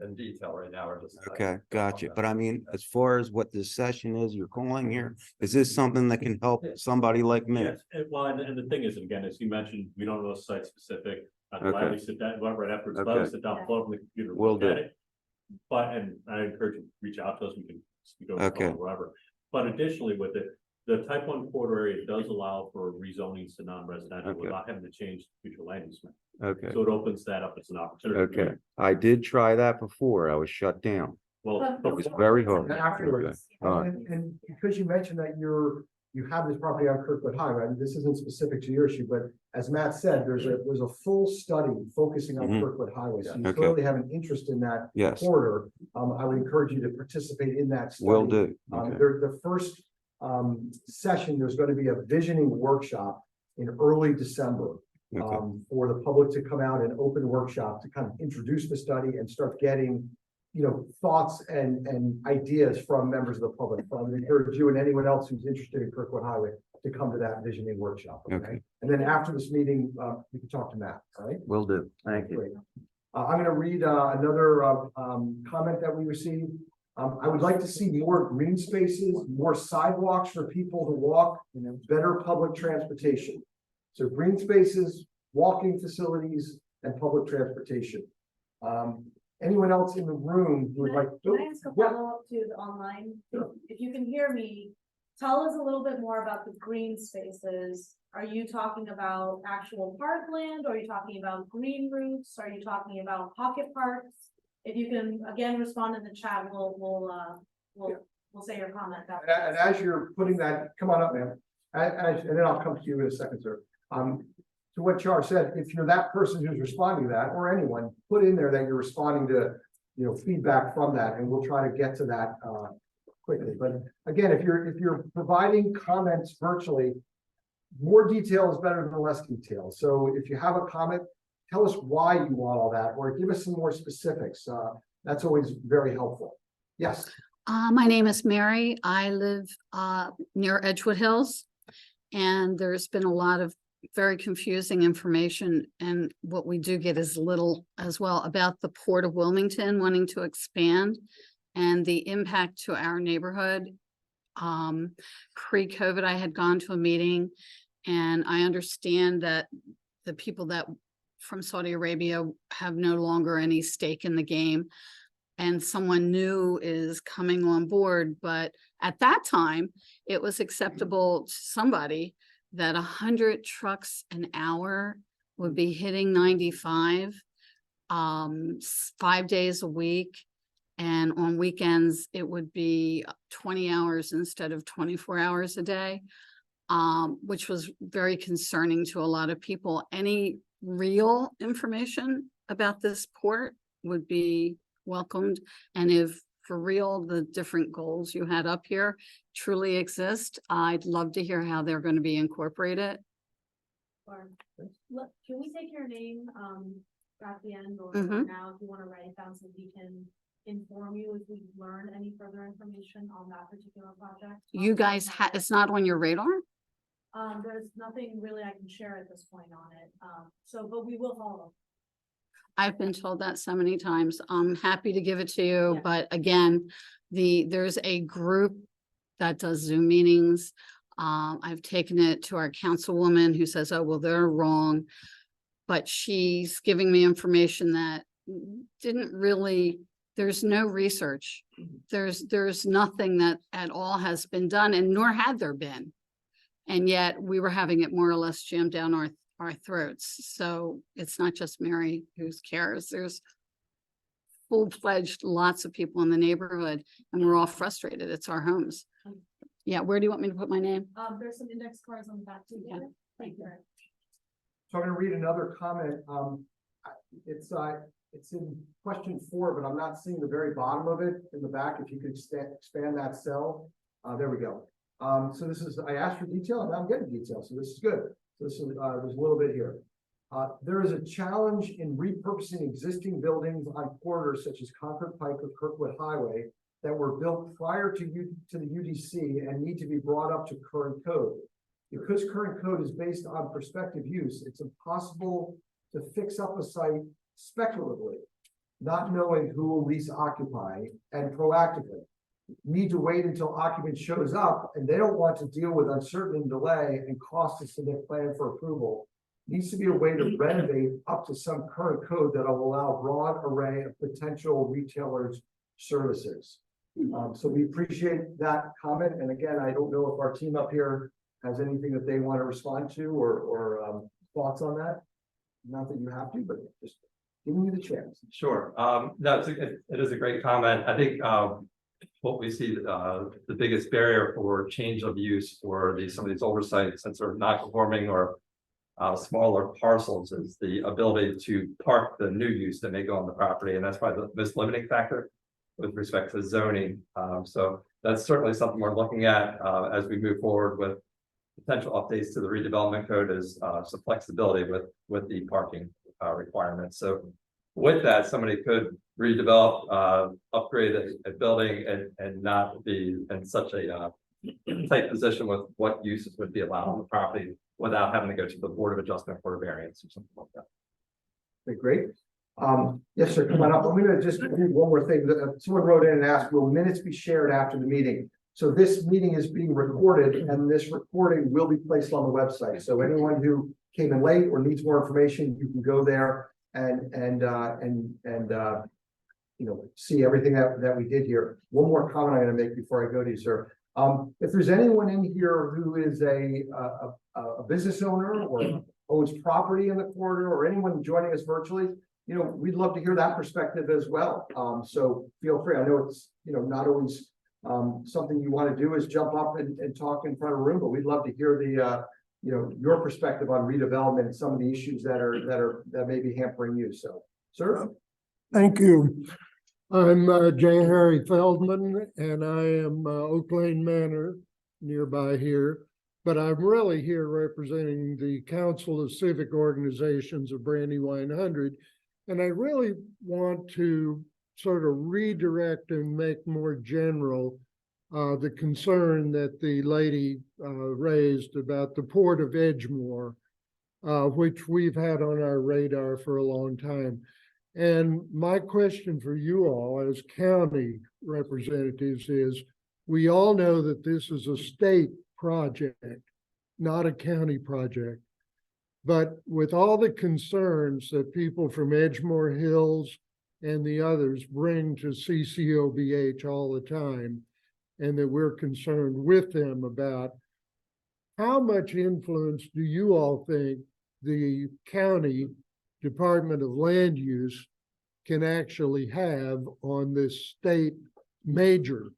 [SPEAKER 8] in detail right now. We're just
[SPEAKER 10] Okay, gotcha. But I mean, as far as what this session is, you're calling here, is this something that can help somebody like me?
[SPEAKER 4] Yes, well, and the thing is, again, as you mentioned, we don't know site specific. I'd
[SPEAKER 10] Okay.
[SPEAKER 4] gladly sit down, right afterwards,
[SPEAKER 10] Okay.
[SPEAKER 4] gladly sit down, pull up the computer,
[SPEAKER 10] Will
[SPEAKER 4] look at
[SPEAKER 10] do.
[SPEAKER 4] it. But, and I encourage you to reach out to us, we can speak over the
[SPEAKER 10] Okay.
[SPEAKER 4] phone or whatever. But additionally with it, the type 1 corridor area does allow for rezoning to non-residential
[SPEAKER 10] Okay.
[SPEAKER 4] without having to change future land use map.
[SPEAKER 10] Okay,
[SPEAKER 4] So it opens that up as an opportunity.
[SPEAKER 10] okay. I did try that before. I was shut down.
[SPEAKER 4] Well,
[SPEAKER 10] It was very hard.
[SPEAKER 1] Afterwards.
[SPEAKER 10] Okay. All right.
[SPEAKER 1] And because you mentioned that you have this property on Kirkwood Highway, and this isn't specific to your issue, but as Matt said, there's a full study focusing on
[SPEAKER 10] Mhm.
[SPEAKER 1] Kirkwood Highway. So you
[SPEAKER 10] Okay.
[SPEAKER 1] clearly have an interest in that
[SPEAKER 10] Yes,
[SPEAKER 1] corridor. I would encourage you to participate in that study.
[SPEAKER 10] will do. Okay.
[SPEAKER 1] The first session, there's going to be a visioning workshop in early December.
[SPEAKER 10] Okay.
[SPEAKER 1] For the public to come out and open workshop to kind of introduce the study and start getting, thoughts and ideas from members of the public. I would encourage you and anyone else who's interested in Kirkwood Highway to come to that visioning workshop.
[SPEAKER 10] Okay.
[SPEAKER 1] And then after this meeting, you can talk to Matt, all right?
[SPEAKER 10] Will do. Thank you.
[SPEAKER 1] Great. I'm gonna read another comment that we received. I would like to see more green spaces, more sidewalks for people to walk, better public transportation. So green spaces, walking facilities, and public transportation. Anyone else in the room who would like?
[SPEAKER 2] Can I ask a
[SPEAKER 1] Yeah.
[SPEAKER 2] follow-up to the online?
[SPEAKER 1] Sure.
[SPEAKER 2] If you can hear me, tell us a little bit more about the green spaces. Are you talking about actual parkland? Or are you talking about green roofs? Are you talking about pocket parks? If you can, again, respond in the chat, we'll say your comment.
[SPEAKER 1] And as you're putting that, come on up, ma'am. And then I'll come to you in a second, sir. To what Char said, if you're that person who's responding to that, or anyone, put in there that you're responding to, feedback from that, and we'll try to get to that quickly. But again, if you're providing comments virtually, more detail is better than less detail. So if you have a comment, tell us why you want all that, or give us some more specifics. That's always very helpful. Yes.
[SPEAKER 6] My name is Mary. I live near Edgewood Hills. And there's been a lot of very confusing information, and what we do get is little as well about the Port of Wilmington wanting to expand and the impact to our neighborhood. Pre-COVID, I had gone to a meeting, and I understand that the people that from Saudi Arabia have no longer any stake in the game, and someone new is coming on board. But at that time, it was acceptable to somebody that 100 trucks an hour would be hitting 95. 5 days a week. And on weekends, it would be 20 hours instead of 24 hours a day, which was very concerning to a lot of people. Any real information about this port would be welcomed. And if for real, the different goals you had up here truly exist, I'd love to hear how they're going to be incorporated.
[SPEAKER 2] Can we take your name, at the end or
[SPEAKER 6] Mhm.
[SPEAKER 2] now, if you want to write it down so we can inform you if we learn any further information on that particular project?
[SPEAKER 6] You guys it's not on your radar?
[SPEAKER 2] There's nothing really I can share at this point on it, but we will follow.
[SPEAKER 6] I've been told that so many times. I'm happy to give it to you,
[SPEAKER 2] Yeah.
[SPEAKER 6] but again, there's a group that does Zoom meetings. I've taken it to our councilwoman who says, oh, well, they're wrong. But she's giving me information that didn't really, there's no research. There's nothing that at all has been done, and nor had there been. And yet we were having it more or less jammed down our throats. So it's not just Mary who cares. There's full-fledged lots of people in the neighborhood, and we're all frustrated. It's our homes. Yeah, where do you want me to put my name?
[SPEAKER 2] There's some index cards on the back too.
[SPEAKER 6] Yeah.
[SPEAKER 2] Thank you.
[SPEAKER 1] So I'm gonna read another comment. It's in question 4, but I'm not seeing the very bottom of it in the back. If you could expand that cell. There we go. So this is, I asked for detail and now I'm getting detail. So this is good. This is, there's a little bit here. There is a challenge in repurposing existing buildings on corridors such as Concord Pike or Kirkwood Highway that were built prior to the UDC and need to be brought up to current code. Because current code is based on prospective use, it's impossible to fix up a site speculatively, not knowing who will lease occupy, and proactively. Need to wait until occupant shows up, and they don't want to deal with uncertainty and delay and cost to submit plan for approval. Needs to be a way to renovate up to some current code that will allow a broad array of potential retailers' services. So we appreciate that comment. And again, I don't know if our team up here has anything that they want to respond to or thoughts on that. Not that you have to, but just giving you the chance.
[SPEAKER 8] Sure. No, it is a great comment. I think what we see the biggest barrier for change of use for some of these older sites, since they're not conforming or smaller parcels, is the ability to park the new use that may go on the property, and that's probably the most limiting factor with respect to zoning. So that's certainly something we're looking at as we move forward with potential updates to the redevelopment code, is some flexibility with the parking requirements. So with that, somebody could redevelop, upgrade a building and not be in such a tight position with what uses would be allowed on the property without having to go to the Board of Adjustment for a variance or something like that.
[SPEAKER 1] Okay, great. Yes, sir, come on up. I'm gonna just read one more thing. Someone wrote in and asked, will minutes be shared after the meeting? So this meeting is being recorded, and this recording will be placed on the website. So anyone who came in late or needs more information, you can go there and see everything that we did here. One more comment I'm going to make before I go to you, sir. If there's anyone in here who is a business owner or owns property in the corridor, or anyone joining us virtually, we'd love to hear that perspective as well. So feel free. I know it's not always something you want to do is jump up and talk in front of a room, but we'd love to hear the your perspective on redevelopment and some of the issues that may be hampering you. So, sir.
[SPEAKER 11] Thank you. I'm J. Harry Feldman, and I am Oak Lane Manor nearby here, but I'm really here representing the Council of Civic Organizations of Brandywine 100, and I really want to sort of redirect and make more general the concern that the lady raised about the Port of Edgemoor, which we've had on our radar for a long time. And my question for you all as county representatives is, we all know that this is a state project, not a county project. But with all the concerns that people from Edgemoor Hills and the others bring to CCOBH all the time, and that we're concerned with them about, how much influence do you all think the county Department of Land Use can actually have on this state major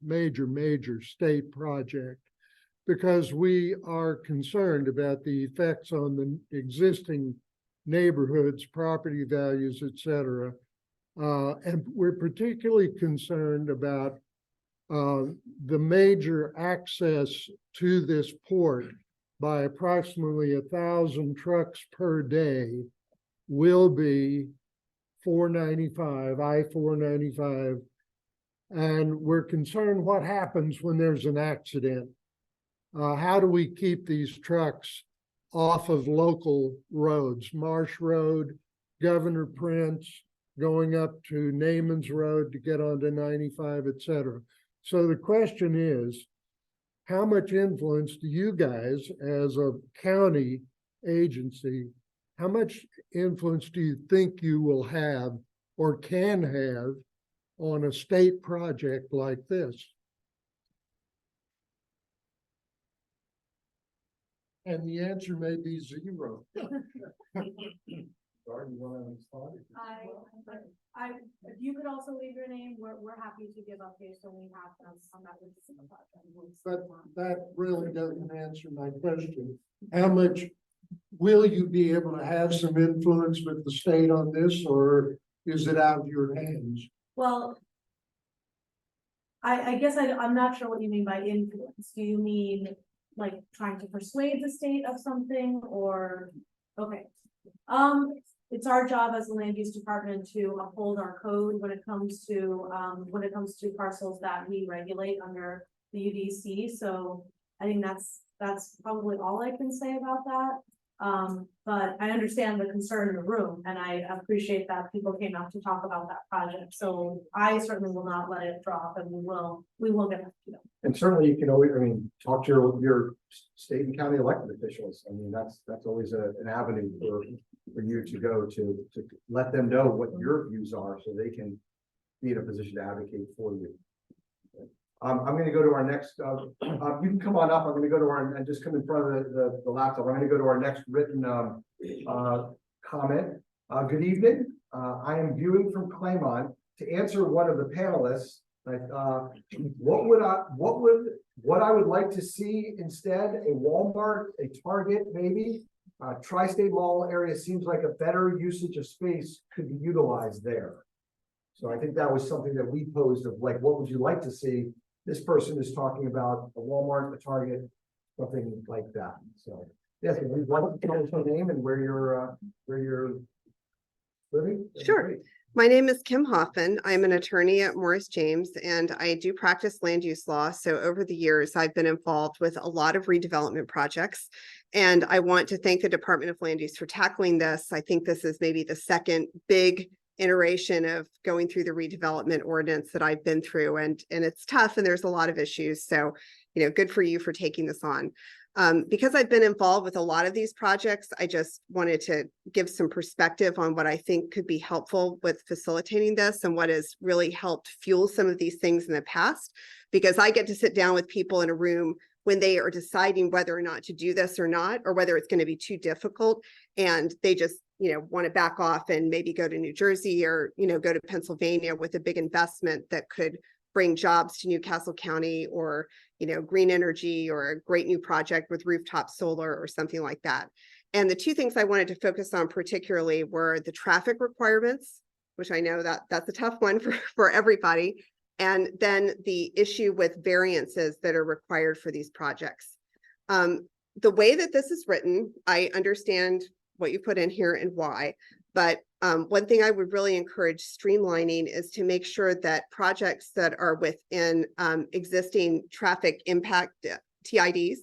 [SPEAKER 11] state project. Because we are concerned about the effects on the existing neighborhoods, property values, et cetera. And we're particularly concerned about the major access to this port by approximately 1,000 trucks per day will be 495, I-495. And we're concerned what happens when there's an accident. How do we keep these trucks off of local roads, Marsh Road, Governor Prince, going up to Naaman's Road to get onto 95, et cetera. So the question is, how much influence do you guys as a county agency, how much influence do you think you will have or can have on a state project like this? And the answer may be zero.
[SPEAKER 2] If you could also leave your name, we're happy to give updates when we have them on that.
[SPEAKER 11] But that really doesn't answer my question. How much will you be able to have some influence with the state on this, or is it out of your hands?
[SPEAKER 2] Well, I guess I'm not sure what you mean by influence. Do you mean like trying to persuade the state of something, or, okay. It's our job as a land use department to uphold our code when it comes to parcels that we regulate under the UDC. So I think that's probably all I can say about that. But I understand the concern in the room, and I appreciate that people came out to talk about that project. So I certainly will not let it drop, and we will get back to them.
[SPEAKER 1] And certainly you can always, I mean, talk to your state and county elected officials. I mean, that's always an avenue for you to go to let them know what your views are so they can be in a position to advocate for you. I'm going to go to our next, you can come on up. I'm going to go to our, and just come in front of the laptop. I'm going to go to our next written comment. Good evening. I am viewing from Claymont. To answer one of the panelists, what I would like to see instead, a Walmart, a Target, maybe, tri-state mall area seems like a better usage of space could be utilized there. So I think that was something that we posed of like, what would you like to see? This person is talking about a Walmart, a Target, something like that. So yes, we'd like to tell us your name and where you're living.
[SPEAKER 12] Sure. My name is Kim Hoffman. I'm an attorney at Morris James, and I do practice land use law. So over the years, I've been involved with a lot of redevelopment projects. And I want to thank the Department of Land Use for tackling this. I think this is maybe the second big iteration of going through the redevelopment ordinance that I've been through, and it's tough and there's a lot of issues. So, you know, good for you for taking this on. Because I've been involved with a lot of these projects, I just wanted to give some perspective on what I think could be helpful with facilitating this and what has really helped fuel some of these things in the past, because I get to sit down with people in a room when they are deciding whether or not to do this or not, or whether it's going to be too difficult, and they just, you know, want to back off and maybe go to New Jersey or, you know, go to Pennsylvania with a big investment that could bring jobs to Newcastle County, or, you know, green energy, or a great new project with rooftop solar or something like that. And the two things I wanted to focus on particularly were the traffic requirements, which I know that that's a tough one for everybody. And then the issue with variances that are required for these projects. The way that this is written, I understand what you put in here and why, but one thing I would really encourage streamlining is to make sure that projects that are within existing traffic impact TIDs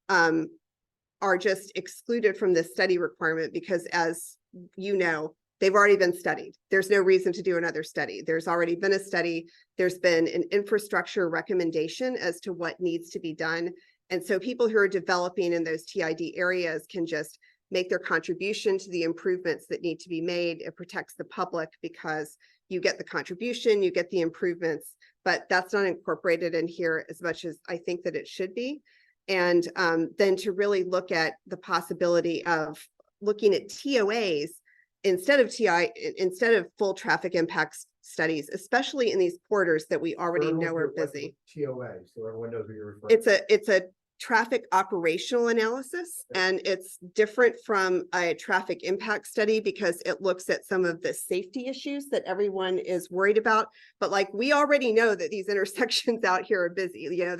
[SPEAKER 12] are just excluded from this study requirement, because as you know, they've already been studied. There's no reason to do another study. There's already been a study. There's been an infrastructure recommendation as to what needs to be done. And so people who are developing in those TID areas can just make their contribution to the improvements that need to be made. It protects the public because you get the contribution, you get the improvements, but that's not incorporated in here as much as I think that it should be. And then to really look at the possibility of looking at TOAs instead of instead of full traffic impacts studies, especially in these corridors that we already know are busy.
[SPEAKER 1] TOA, so everyone knows what you're referring to.
[SPEAKER 12] It's a traffic operational analysis, and it's different from a traffic impact study because it looks at some of the safety issues that everyone is worried about. But like, we already know that these intersections out here are busy, you know,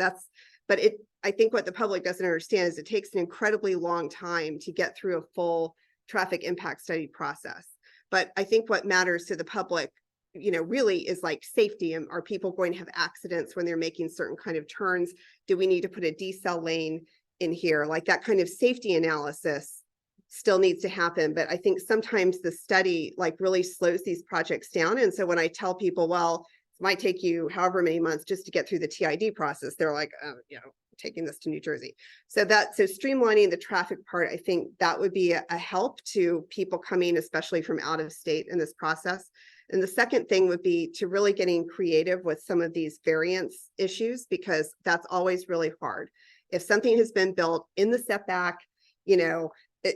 [SPEAKER 12] but I think what the public doesn't understand is it takes an incredibly long time to get through a full traffic impact study process. But I think what matters to the public, you know, really is like safety. And are people going to have accidents when they're making certain kind of turns? Do we need to put a decel lane in here? Like, that kind of safety analysis still needs to happen. But I think sometimes the study like really slows these projects down. And so when I tell people, well, it might take you however many months just to get through the TID process, they're like, oh, you know, taking this to New Jersey. So streamlining the traffic part, I think that would be a help to people coming, especially from out of state, in this process. And the second thing would be to really getting creative with some of these variance issues, because that's always really hard. If something has been built in the setback, you know,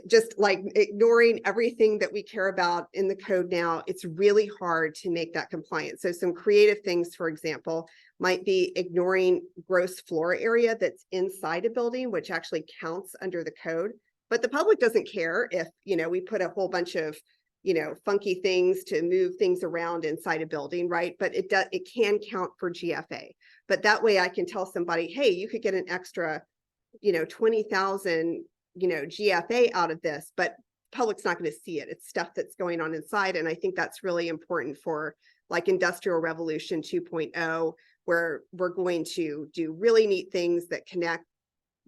[SPEAKER 12] just like ignoring everything that we care about in the code now, it's really hard to make that compliant. So some creative things, for example, might be ignoring gross floor area that's inside a building, which actually counts under the code. But the public doesn't care if, you know, we put a whole bunch of, you know, funky things to move things around inside a building, right? But it can count for GFA. But that way I can tell somebody, hey, you could get an extra, you know, 20,000, you know, GFA out of this, but public's not going to see it. It's stuff that's going on inside. And I think that's really important for like Industrial Revolution 2.0, where we're going to do really neat things that connect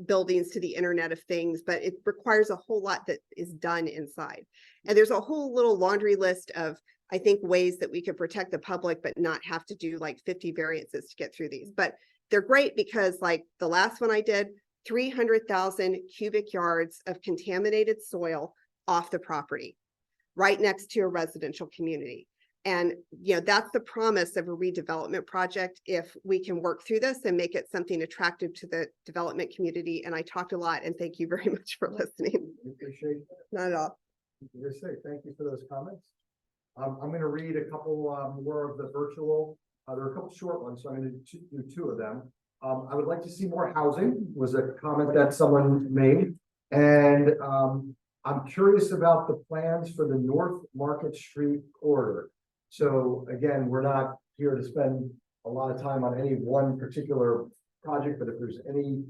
[SPEAKER 12] buildings to the Internet of Things, but it requires a whole lot that is done inside. And there's a whole little laundry list of, I think, ways that we could protect the public, but not have to do like 50 variances to get through these. But they're great because like the last one I did, 300,000 cubic yards of contaminated soil off the property, right next to a residential community. And, you know, that's the promise of a redevelopment project. If we can work through this and make it something attractive to the development community. And I talked a lot, and thank you very much for listening.
[SPEAKER 1] Appreciate that.
[SPEAKER 12] Not at all.
[SPEAKER 1] Thank you for those comments. I'm going to read a couple more of the virtual. There are a couple short ones, so I'm going to do two of them. I would like to see more housing, was a comment that someone made. And I'm curious about the plans for the North Market Street corridor. So again, we're not here to spend a lot of time on any one particular project, but if there's any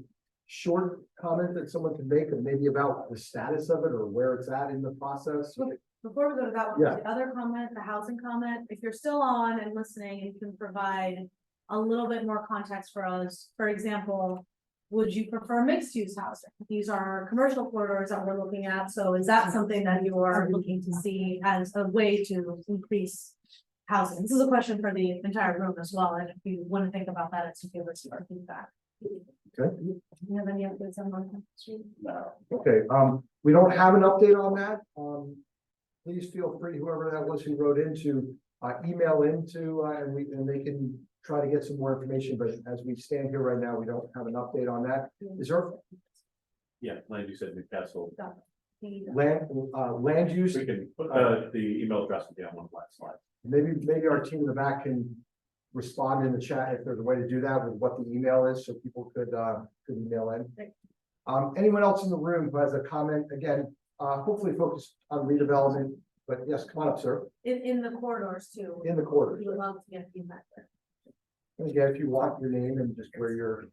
[SPEAKER 1] short comment that someone can make, and maybe about the status of it or where it's at in the process.
[SPEAKER 2] Before we go to that,
[SPEAKER 1] Yeah.
[SPEAKER 2] the other comment, the housing comment, if you're still on and listening, you can provide a little bit more context for us. For example, would you prefer mixed use housing? These are commercial corridors that we're looking at. So is that something that you are looking to see as a way to increase housing? This is a question for the entire room as well. And if you want to think about that, it's to give us your feedback.
[SPEAKER 1] Okay.
[SPEAKER 2] Do you have any updates on North Street?
[SPEAKER 1] No. Okay, we don't have an update on that. Please feel free, whoever that was who wrote into email into and they can try to get some more information. But as we stand here right now, we don't have an update on that. Is there
[SPEAKER 4] Yeah, land use at Newcastle.
[SPEAKER 1] land use?
[SPEAKER 4] We can put the email address on one of the last slides.
[SPEAKER 1] Maybe our team in the back can respond in the chat if there's a way to do that with what the email is, so people could email in. Anyone else in the room who has a comment, again, hopefully focused on redevelopment, but yes, come on up, sir.
[SPEAKER 2] In the corridors too.
[SPEAKER 1] In the corridors.
[SPEAKER 2] We would love to get feedback there.
[SPEAKER 1] And again, if you want your name and just where you're.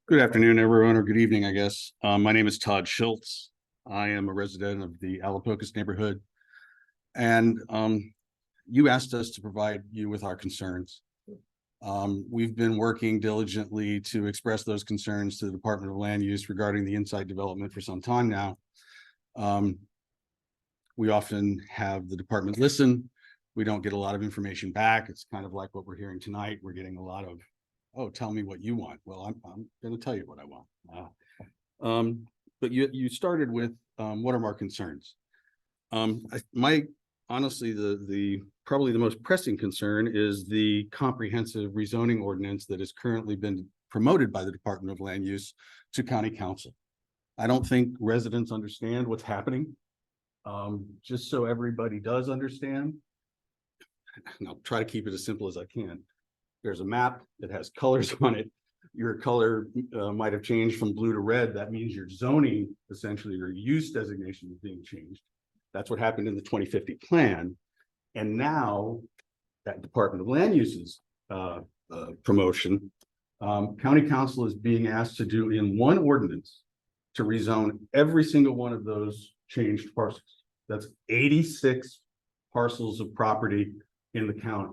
[SPEAKER 13] Good afternoon, everyone, or good evening, I guess. My name is Todd Schultz. I am a resident of the Alapocas neighborhood. And you asked us to provide you with our concerns. We've been working diligently to express those concerns to the Department of Land Use regarding the inside development for some time now. We often have the department listen. We don't get a lot of information back. It's kind of like what we're hearing tonight. We're getting a lot of, oh, tell me what you want. Well, I'm going to tell you what I want. But you started with what are our concerns? Honestly, the probably the most pressing concern is the comprehensive rezoning ordinance that has currently been promoted by the Department of Land Use to County Council. I don't think residents understand what's happening. Just so everybody does understand, and I'll try to keep it as simple as I can. There's a map that has colors on it. Your color might have changed from blue to red. That means your zoning, essentially your use designation is being changed. That's what happened in the 2050 plan. And now that Department of Land Uses promotion, County Council is being asked to do in one ordinance to rezone every single one of those changed parcels. That's 86 parcels of property in the county.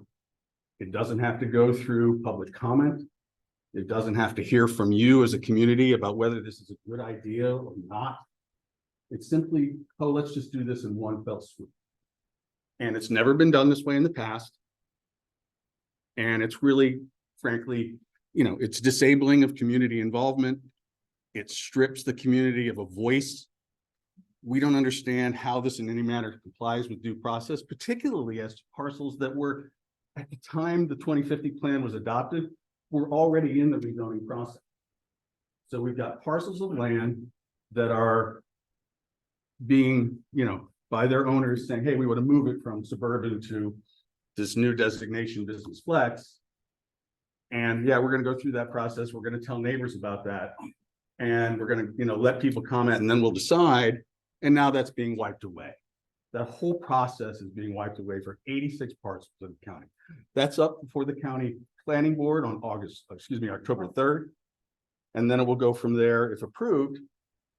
[SPEAKER 13] It doesn't have to go through public comment. It doesn't have to hear from you as a community about whether this is a good idea or not. It's simply, oh, let's just do this in one fell swoop. And it's never been done this way in the past. And it's really, frankly, you know, it's disabling of community involvement. It strips the community of a voice. We don't understand how this in any manner complies with due process, particularly as to parcels that were, at the time the 2050 plan was adopted, were already in the rezoning process. So we've got parcels of land that are being, you know, by their owners saying, hey, we want to move it from suburban to this new designation business flex. And yeah, we're going to go through that process. We're going to tell neighbors about that. And we're going to, you know, let people comment and then we'll decide. And now that's being wiped away. That whole process is being wiped away for 86 parcels of the county. That's up before the county planning board on October 3rd. And then it will go from there, if approved,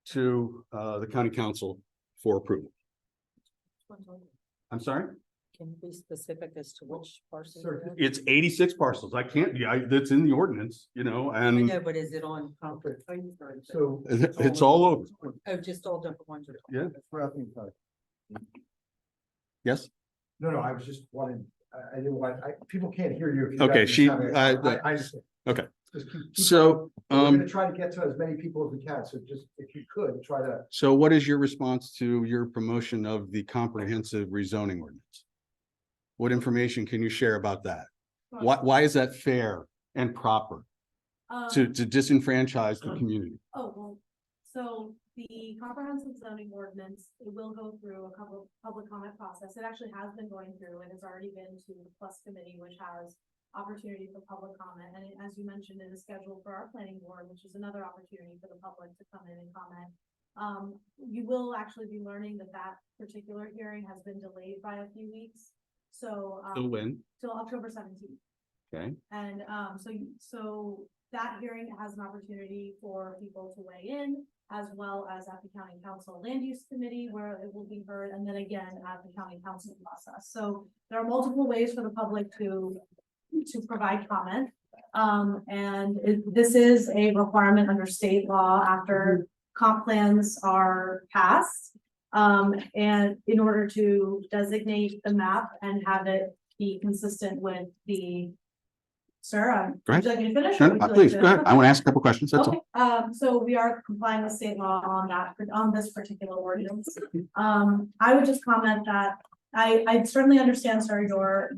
[SPEAKER 13] to the county council for approval. I'm sorry?
[SPEAKER 5] Can you be specific as to which parcel?
[SPEAKER 13] It's 86 parcels. I can't be, that's in the ordinance, you know, and
[SPEAKER 5] But is it on Concord?
[SPEAKER 11] So.
[SPEAKER 13] it's all over.
[SPEAKER 5] Oh, just all different ones.
[SPEAKER 13] Yeah. Yes.
[SPEAKER 1] No, I was just wanting, I didn't want, people can't hear you. If you
[SPEAKER 13] Okay,
[SPEAKER 1] guys
[SPEAKER 13] she-
[SPEAKER 1] just have it. I just.
[SPEAKER 13] Okay.
[SPEAKER 1] Just keep
[SPEAKER 13] So,
[SPEAKER 1] We're gonna try to get to as many people as we can, so just, if you could, try to.
[SPEAKER 13] so what is your response to your promotion of the comprehensive rezoning ordinance? What information can you share about that? Why is that fair and proper to disenfranchise the community?
[SPEAKER 2] Oh, well, so the comprehensive zoning ordinance, it will go through a couple of public comment process. It actually has been going through. It has already been to the Plus Committee, which has opportunity for public comment. And as you mentioned, it is scheduled for our planning board, which is another opportunity for the public to come in and comment. You will actually be learning that that particular hearing has been delayed by a few weeks. So,
[SPEAKER 13] Till when?
[SPEAKER 2] till October 17th.
[SPEAKER 13] Okay.
[SPEAKER 2] And so that hearing has an opportunity for people to weigh in, as well as at the county council land use committee where it will be heard, and then again at the county council process. So there are multiple ways for the public to provide comment. This is a requirement under state law after comp plans are passed. And in order to designate the map and have it be consistent with the. Sir,
[SPEAKER 13] Go ahead.
[SPEAKER 2] would you like me to finish?
[SPEAKER 13] Sure,
[SPEAKER 2] or would you like
[SPEAKER 13] please,
[SPEAKER 2] to-
[SPEAKER 13] go ahead. I want to ask a couple questions. That's
[SPEAKER 2] Okay,
[SPEAKER 13] all.
[SPEAKER 2] so we are complying with state law on that, on this particular ordinance. I would just comment that I certainly understand, sir, your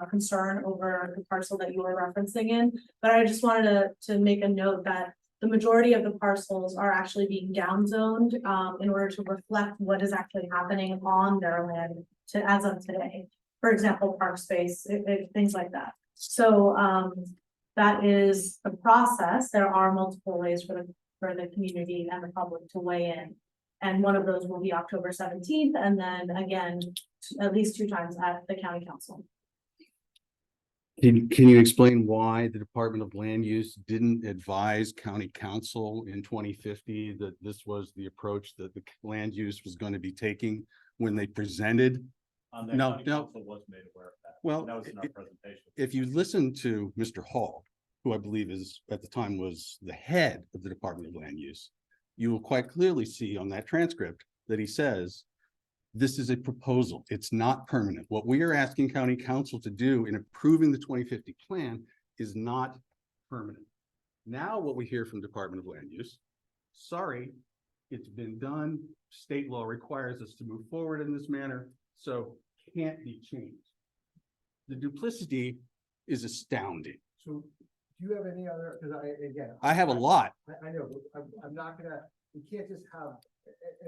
[SPEAKER 2] concern over the parcel that you were referencing in, but I just wanted to make a note that the majority of the parcels are actually being downzoned in order to reflect what is actually happening on their land as of today. For example, park space, things like that. So that is a process. There are multiple ways for the community and the public to weigh in. And one of those will be October 17th, and then again, at least 2 times at the county council.
[SPEAKER 13] Can you explain why the Department of Land Use didn't advise county council in 2050 that this was the approach that the land use was going to be taking when they presented? No.
[SPEAKER 4] Was made aware of that.
[SPEAKER 13] Well,
[SPEAKER 4] That was in our presentation.
[SPEAKER 13] if you listen to Mr. Hall, who I believe is at the time was the head of the Department of Land Use, you will quite clearly see on that transcript that he says, this is a proposal. It's not permanent. What we are asking county council to do in approving the 2050 plan is not permanent. Now what we hear from Department of Land Use, sorry, it's been done. State law requires us to move forward in this manner, so can't be changed. The duplicity is astounding.
[SPEAKER 1] So do you have any other, because I have a
[SPEAKER 13] lot.
[SPEAKER 1] I know, but I'm not gonna, we can't just have.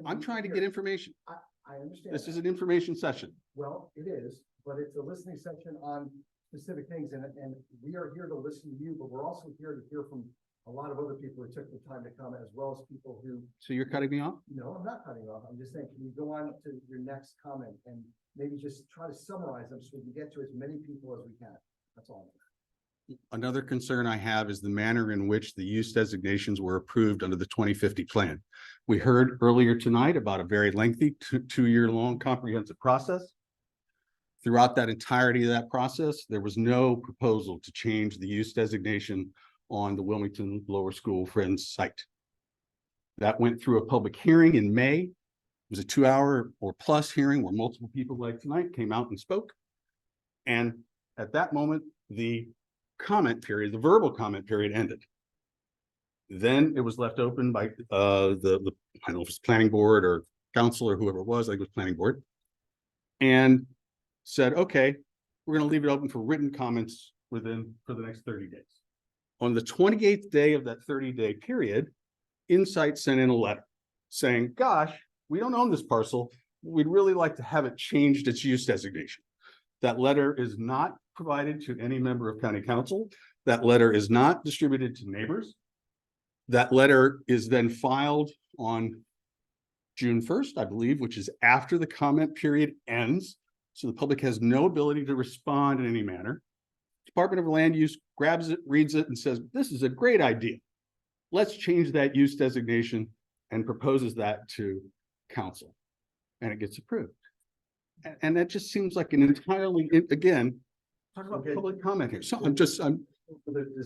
[SPEAKER 13] I'm trying to get information.
[SPEAKER 1] I understand.
[SPEAKER 13] This
[SPEAKER 1] that.
[SPEAKER 13] is an information session.
[SPEAKER 1] Well, it is, but it's a listening section on specific things, and we are here to listen to you, but we're also here to hear from a lot of other people who took the time to come, as well as people who.
[SPEAKER 13] So you're cutting me off?
[SPEAKER 1] No, I'm not cutting off. I'm just saying, can you go on to your next comment and maybe just try to summarize them so we can get to as many people as we can? That's all.
[SPEAKER 13] Another concern I have is the manner in which the use designations were approved under the 2050 plan. We heard earlier tonight about a very lengthy two-year-long comprehensive process. Throughout that entirety of that process, there was no proposal to change the use designation on the Wilmington Lower School Friends site. That went through a public hearing in May. It was a 2-hour or plus hearing where multiple people like tonight came out and spoke. And at that moment, the comment period, the verbal comment period ended. Then it was left open by the I don't know if it's planning board or council or whoever it was, I think it was planning board. And said, okay, we're going to leave it open for written comments for the next 30 days. On the 28th day of that 30-day period, Insight sent in a letter saying, gosh, we don't own this parcel. We'd really like to have it changed its use designation. That letter is not provided to any member of county council. That letter is not distributed to neighbors. That letter is then filed on June 1st, I believe, which is after the comment period ends. So the public has no ability to respond in any manner. Department of Land Use grabs it, reads it, and says, this is a great idea. Let's change that use designation, and proposes that to council. And it gets approved. And that just seems like an entirely, again, talk about public comment here. So
[SPEAKER 1] Does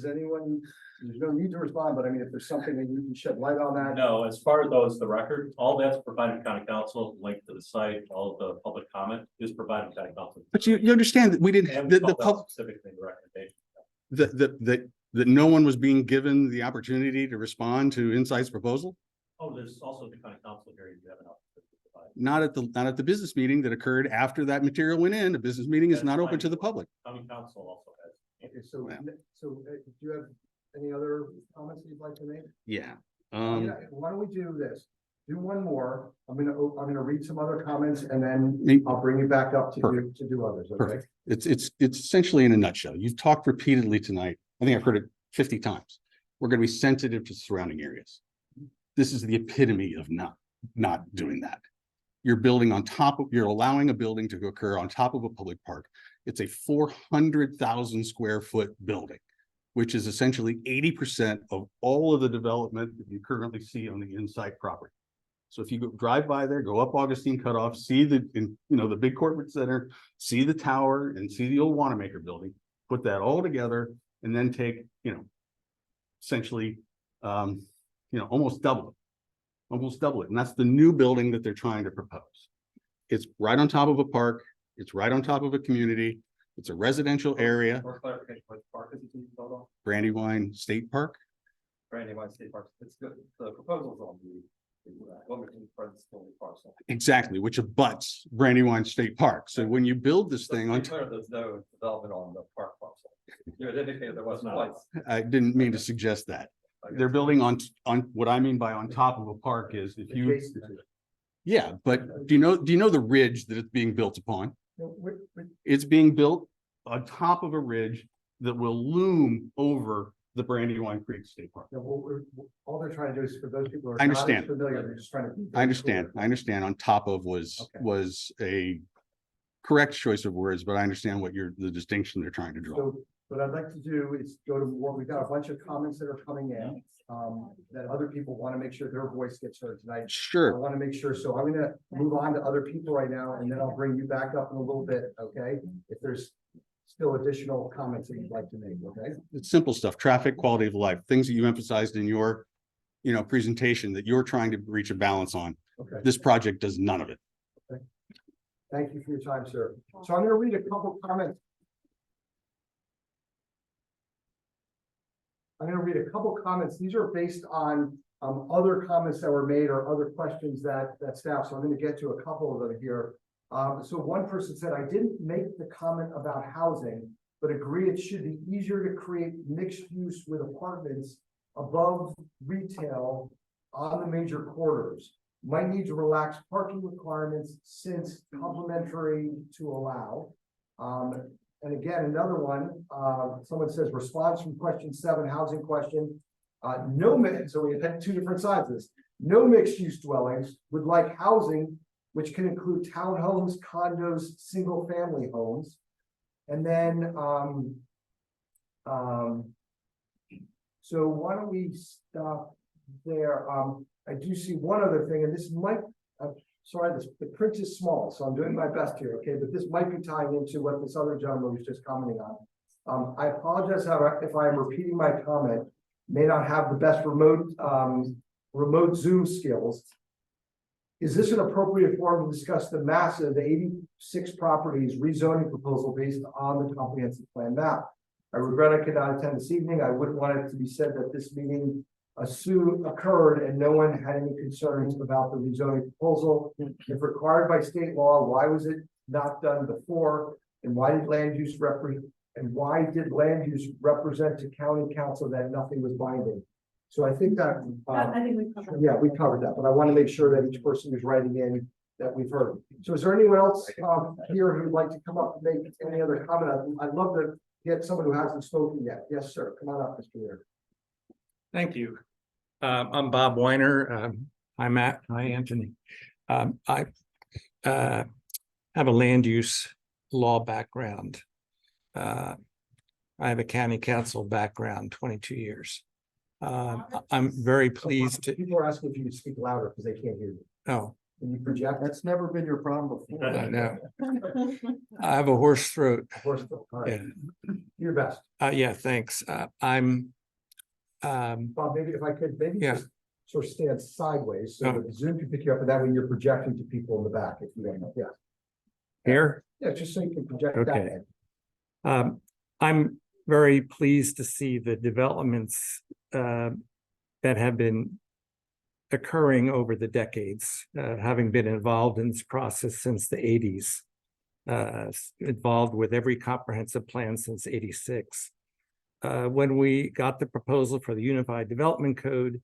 [SPEAKER 1] anyone, there's no need to respond, but I mean, if there's something that you can shed light on that.
[SPEAKER 4] No, as far as those, the record, all that's provided to county council, link to the site, all of the public comment is provided to county council.
[SPEAKER 13] But you understand that we didn't,
[SPEAKER 4] And we
[SPEAKER 13] the
[SPEAKER 4] called out
[SPEAKER 13] public,
[SPEAKER 4] specifically the recommendation.
[SPEAKER 13] that no one was being given the opportunity to respond to Insight's proposal?
[SPEAKER 4] Oh, there's also the county council hearing. You have an opportunity to provide.
[SPEAKER 13] Not at the business meeting that occurred after that material went in. The business meeting is
[SPEAKER 4] That's
[SPEAKER 13] not open
[SPEAKER 4] fine.
[SPEAKER 13] to the public.
[SPEAKER 4] County council also has.
[SPEAKER 1] Okay, so,
[SPEAKER 13] Wow.
[SPEAKER 1] do you have any other comments that you'd like to make?
[SPEAKER 13] Yeah.
[SPEAKER 1] Why don't we do this? Do one more. I'm gonna read some other comments and then
[SPEAKER 13] Me-
[SPEAKER 1] I'll bring you back up to
[SPEAKER 13] Perfect.
[SPEAKER 1] do others, okay?
[SPEAKER 13] Perfect. It's essentially in a nutshell. You've talked repeatedly tonight. I think I've heard it 50 times. We're going to be sensitive to surrounding areas. This is the epitome of not doing that. You're building on top of, you're allowing a building to occur on top of a public park. It's a 400,000 square foot building, which is essentially 80% of all of the development that you currently see on the Insight property. So if you go drive by there, go up Augustine Cutoff, see the big corporate center, see the tower, and see the old Wanamaker building, put that all together, and then take, essentially, almost double it. And that's the new building that they're trying to propose. It's right on top of a park. It's right on top of a community. It's a residential area.
[SPEAKER 8] For clarification, what park is it being built on?
[SPEAKER 13] Brandywine State Park.
[SPEAKER 8] Brandywine State Park. It's good. The proposals on the Wilmington Friends parcel.
[SPEAKER 13] Exactly, which abuts Brandywine State Park. So when you build this thing on,
[SPEAKER 8] There's no development on the park parcel. You had indicated there wasn't place.
[SPEAKER 13] I didn't mean to suggest that. They're building on what I mean by on top of a park is if you,
[SPEAKER 1] Adjacent to it.
[SPEAKER 13] yeah, but do you know the ridge that it's being built upon?
[SPEAKER 1] No,
[SPEAKER 13] It's being built on top of a ridge that will loom over the Brandywine Creek State Park.
[SPEAKER 1] all they're trying to do is for those people who are
[SPEAKER 13] I
[SPEAKER 1] not as
[SPEAKER 13] understand.
[SPEAKER 1] familiar, they're just trying to. be
[SPEAKER 13] I
[SPEAKER 1] very
[SPEAKER 13] understand.
[SPEAKER 1] clear.
[SPEAKER 13] I understand. On top of was a correct choice of words, but I understand what the distinction they're trying to draw.
[SPEAKER 1] So what I'd like to do is go to more, we've got a bunch of comments that are coming in, that other people want to make sure their voice gets heard tonight. I
[SPEAKER 13] Sure.
[SPEAKER 1] want to make sure, so I'm gonna move on to other people right now, and then I'll bring you back up in a little bit, okay? If there's still additional comments that you'd like to make, okay?
[SPEAKER 13] It's simple stuff, traffic, quality of life, things that you emphasized in your, presentation that you're trying to reach a balance on.
[SPEAKER 1] Okay,
[SPEAKER 13] This project does none of it.
[SPEAKER 1] thank you for your time, sir. So I'm gonna read a couple comments. These are based on other comments that were made or other questions that staff, so I'm gonna get to a couple of them here. So one person said, I didn't make the comment about housing, but agree it should be easier to create mixed use with apartments above retail on the major corridors might need to relax parking requirements since complementary to allow. And again, another one, someone says response from question 7, housing question. No mix, so we had 2 different sides of this. No mixed use dwellings would like housing, which can include townhomes, condos, single family homes. And then, so why don't we stop there? I do see one other thing, and this might, sorry, the print is small, so I'm doing my best here, okay? But this might be tying into what this other gentleman was just commenting on. I apologize if I'm repeating my comment, may not have the best remote Zoom skills. Is this an appropriate forum to discuss the massive 86 properties rezoning proposal based on the comprehensive plan map? I regret I could not attend this evening. I wouldn't want it to be said that this meeting occurred and no one had any concerns about the rezoning proposal. If required by state law, why was it not done before? And why did land use represent to county council that nothing was binding? So I think that
[SPEAKER 2] I think we covered.
[SPEAKER 1] yeah, we covered that, but I want to make sure that each person who's writing in that we've heard. So is there anyone else here who'd like to come up and make any other comment? I'd love to get someone who hasn't spoken yet. Yes, sir. Come on up, Mr. Weir.
[SPEAKER 14] Thank you. I'm Bob Weiner. Hi, Matt. Hi, Anthony. I have a land use law background. I have a county council background, 22 years. I'm very pleased to.
[SPEAKER 1] People are asking if you could speak louder because they can't hear you.
[SPEAKER 14] Oh,
[SPEAKER 1] Can you project? That's never been your problem before.
[SPEAKER 14] I know. I have a hoarse throat.
[SPEAKER 1] All right.
[SPEAKER 14] Yeah.
[SPEAKER 1] Your best.
[SPEAKER 14] Yeah, thanks. I'm.
[SPEAKER 1] Bob, maybe if I could, maybe
[SPEAKER 14] Yeah.
[SPEAKER 1] just sort of stand sideways so
[SPEAKER 14] Oh.
[SPEAKER 1] that Zoom can pick you up, and that way you're projecting to people in the back if you don't know. Yeah.
[SPEAKER 14] Here.
[SPEAKER 1] Yeah, just so you can project that.
[SPEAKER 14] Okay.
[SPEAKER 1] way.
[SPEAKER 14] I'm very pleased to see the developments that have been occurring over the decades, having been involved in this process since the 80s, involved with every comprehensive plan since 86. When we got the proposal for the Unified Development Code,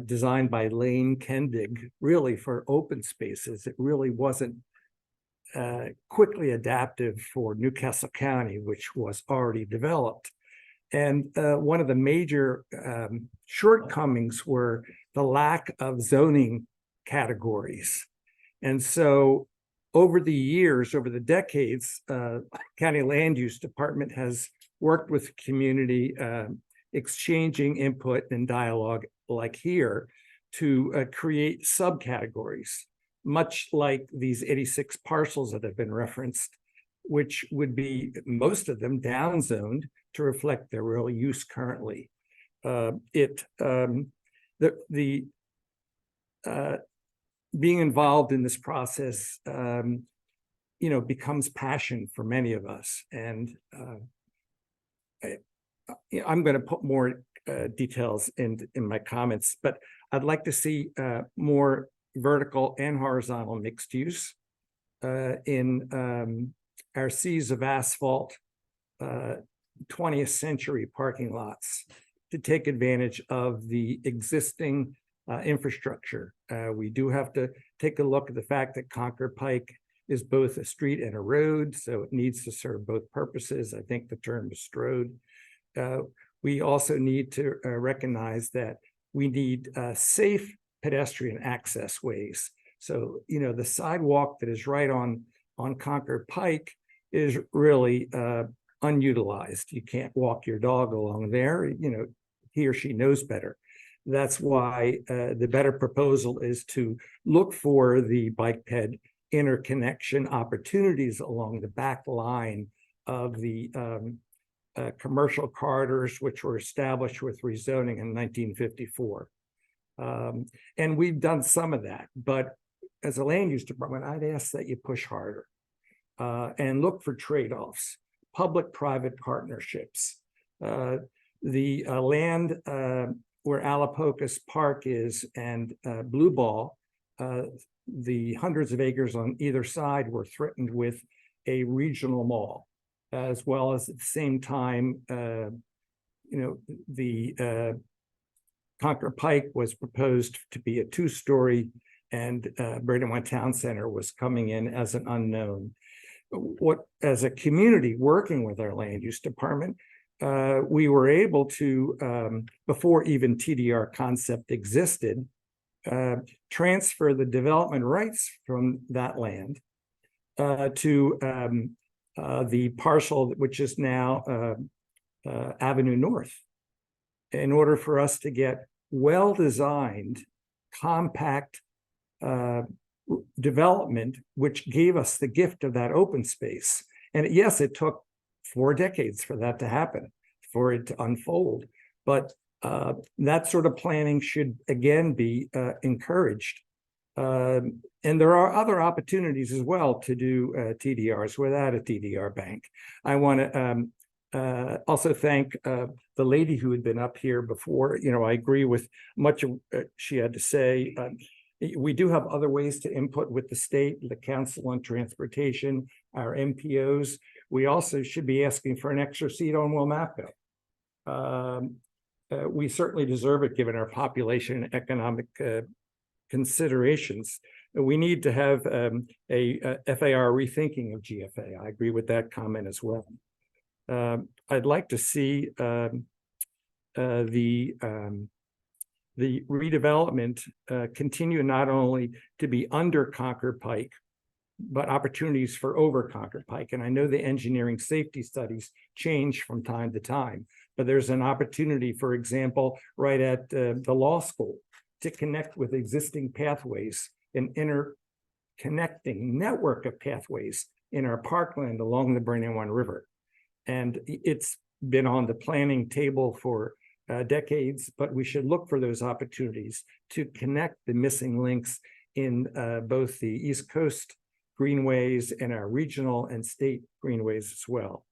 [SPEAKER 14] designed by Lane Kendig, really for open spaces, it really wasn't quickly adaptive for Newcastle County, which was already developed. And one of the major shortcomings were the lack of zoning categories. And so over the years, over the decades, County Land Use Department has worked with community, exchanging input and dialogue like here to create subcategories, much like these 86 parcels that have been referenced, which would be most of them downzoned to reflect their real use currently. Being involved in this process, becomes passion for many of us. And I'm going to put more details in my comments, but I'd like to see more vertical and horizontal mixed use in our seas of asphalt 20th century parking lots to take advantage of the existing infrastructure. We do have to take a look at the fact that Concord Pike is both a street and a road, so it needs to serve both purposes. I think the term is strode. We also need to recognize that we need safe pedestrian access ways. So, the sidewalk that is right on Concord Pike is really unutilized. You can't walk your dog along there. He or she knows better. That's why the better proposal is to look for the bike ped interconnection opportunities along the back line of the commercial corridors, which were established with rezoning in 1954. And we've done some of that, but as a land use department, I'd ask that you push harder and look for trade-offs, public-private partnerships. The land where Alapocas Park is and Blue Ball, the hundreds of acres on either side were threatened with a regional mall, as well as at the same time, the Concord Pike was proposed to be a two-story, and Brandywine Town Center was coming in as an unknown. What, as a community working with our land use department, we were able to, before even TDR concept existed, transfer the development rights from that land to the parcel which is now Avenue North, in order for us to get well-designed, compact development, which gave us the gift of that open space. And yes, it took 4 decades for that to happen, for it to unfold. But that sort of planning should again be encouraged. And there are other opportunities as well to do TDRs without a TDR bank. I want to also thank the lady who had been up here before. You know, I agree with much of she had to say. We do have other ways to input with the state, the Council on Transportation, our MPOs. We also should be asking for an extra seat on WMAPCO. We certainly deserve it given our population and economic considerations. We need to have a FAR rethinking of GFA. I agree with that comment as well. I'd like to see the redevelopment continue not only to be under Concord Pike, but opportunities for over Concord Pike. And I know the engineering safety studies change from time to time, but there's an opportunity, for example, right at the law school to connect with existing pathways, an interconnecting network of pathways in our parkland along the Brandywine River. And it's been on the planning table for decades, but we should look for those opportunities to connect the missing links in both the East Coast greenways and our regional and state greenways as well.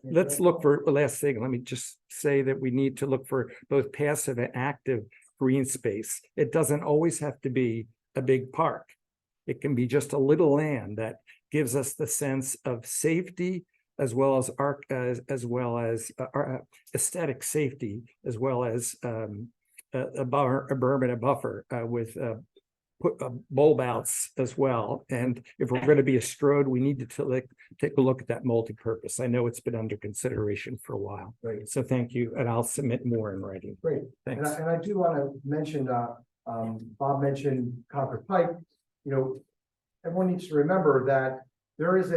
[SPEAKER 14] Let's look for the last thing. Let me just say that we need to look for both passive and active green space. It doesn't always have to be a big park. It can be just a little land that gives us the sense of safety, as well as aesthetic safety, as well as a berm and a buffer with bulb outs as well. And if we're going to be a Strode, we need to take a look at that multi-purpose. I know it's been under consideration for a while.
[SPEAKER 1] Great.
[SPEAKER 14] So thank you, and I'll submit more in writing.
[SPEAKER 1] Great.
[SPEAKER 14] Thanks.
[SPEAKER 1] And I do want to mention, Bob mentioned Concord Pike. You know, everyone needs to remember that there was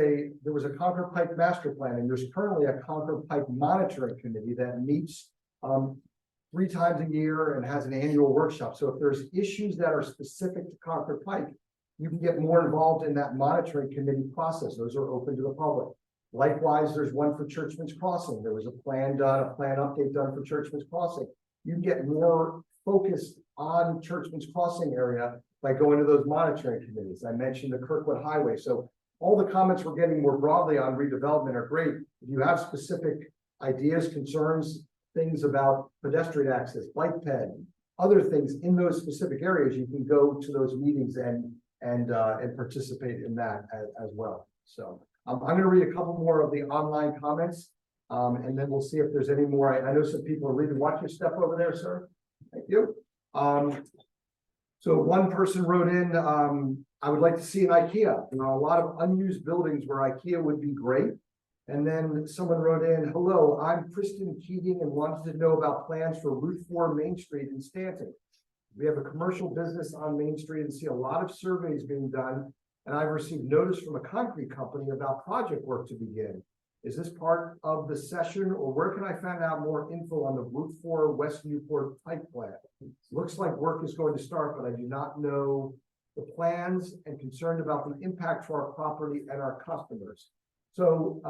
[SPEAKER 1] a Concord Pike master plan, and there's currently a Concord Pike monitoring committee that meets 3 times a year and has an annual workshop. So if there's issues that are specific to Concord Pike, you can get more involved in that monitoring committee process. Those are open to the public. Likewise, there's one for Churchman's Crossing. There was a plan update done for Churchman's Crossing. You can get more focused on Churchman's Crossing area by going to those monitoring committees. I mentioned the Kirkwood Highway. So all the comments we're getting more broadly on redevelopment are great. If you have specific ideas, concerns, things about pedestrian access, bike ped, other things in those specific areas, you can go to those meetings and participate in that as well. So I'm going to read a couple more of the online comments, and then we'll see if there's any more. I know some people are reading. Watch your step over there, sir. Thank you. So one person wrote in, I would like to see an IKEA. There are a lot of unused buildings where IKEA would be great. And then someone wrote in, hello, I'm Kristen Keating and wanted to know about plans for Route 4 Main Street in Stanton. We have a commercial business on Main Street and see a lot of surveys being done. And I've received notice from a concrete company about project work to begin. Is this part of the session, or where can I find out more info on the Route 4 West Newport Pike plan? Looks like work is going to start, but I do not know the plans and concerned about the impact to our property and our customers. So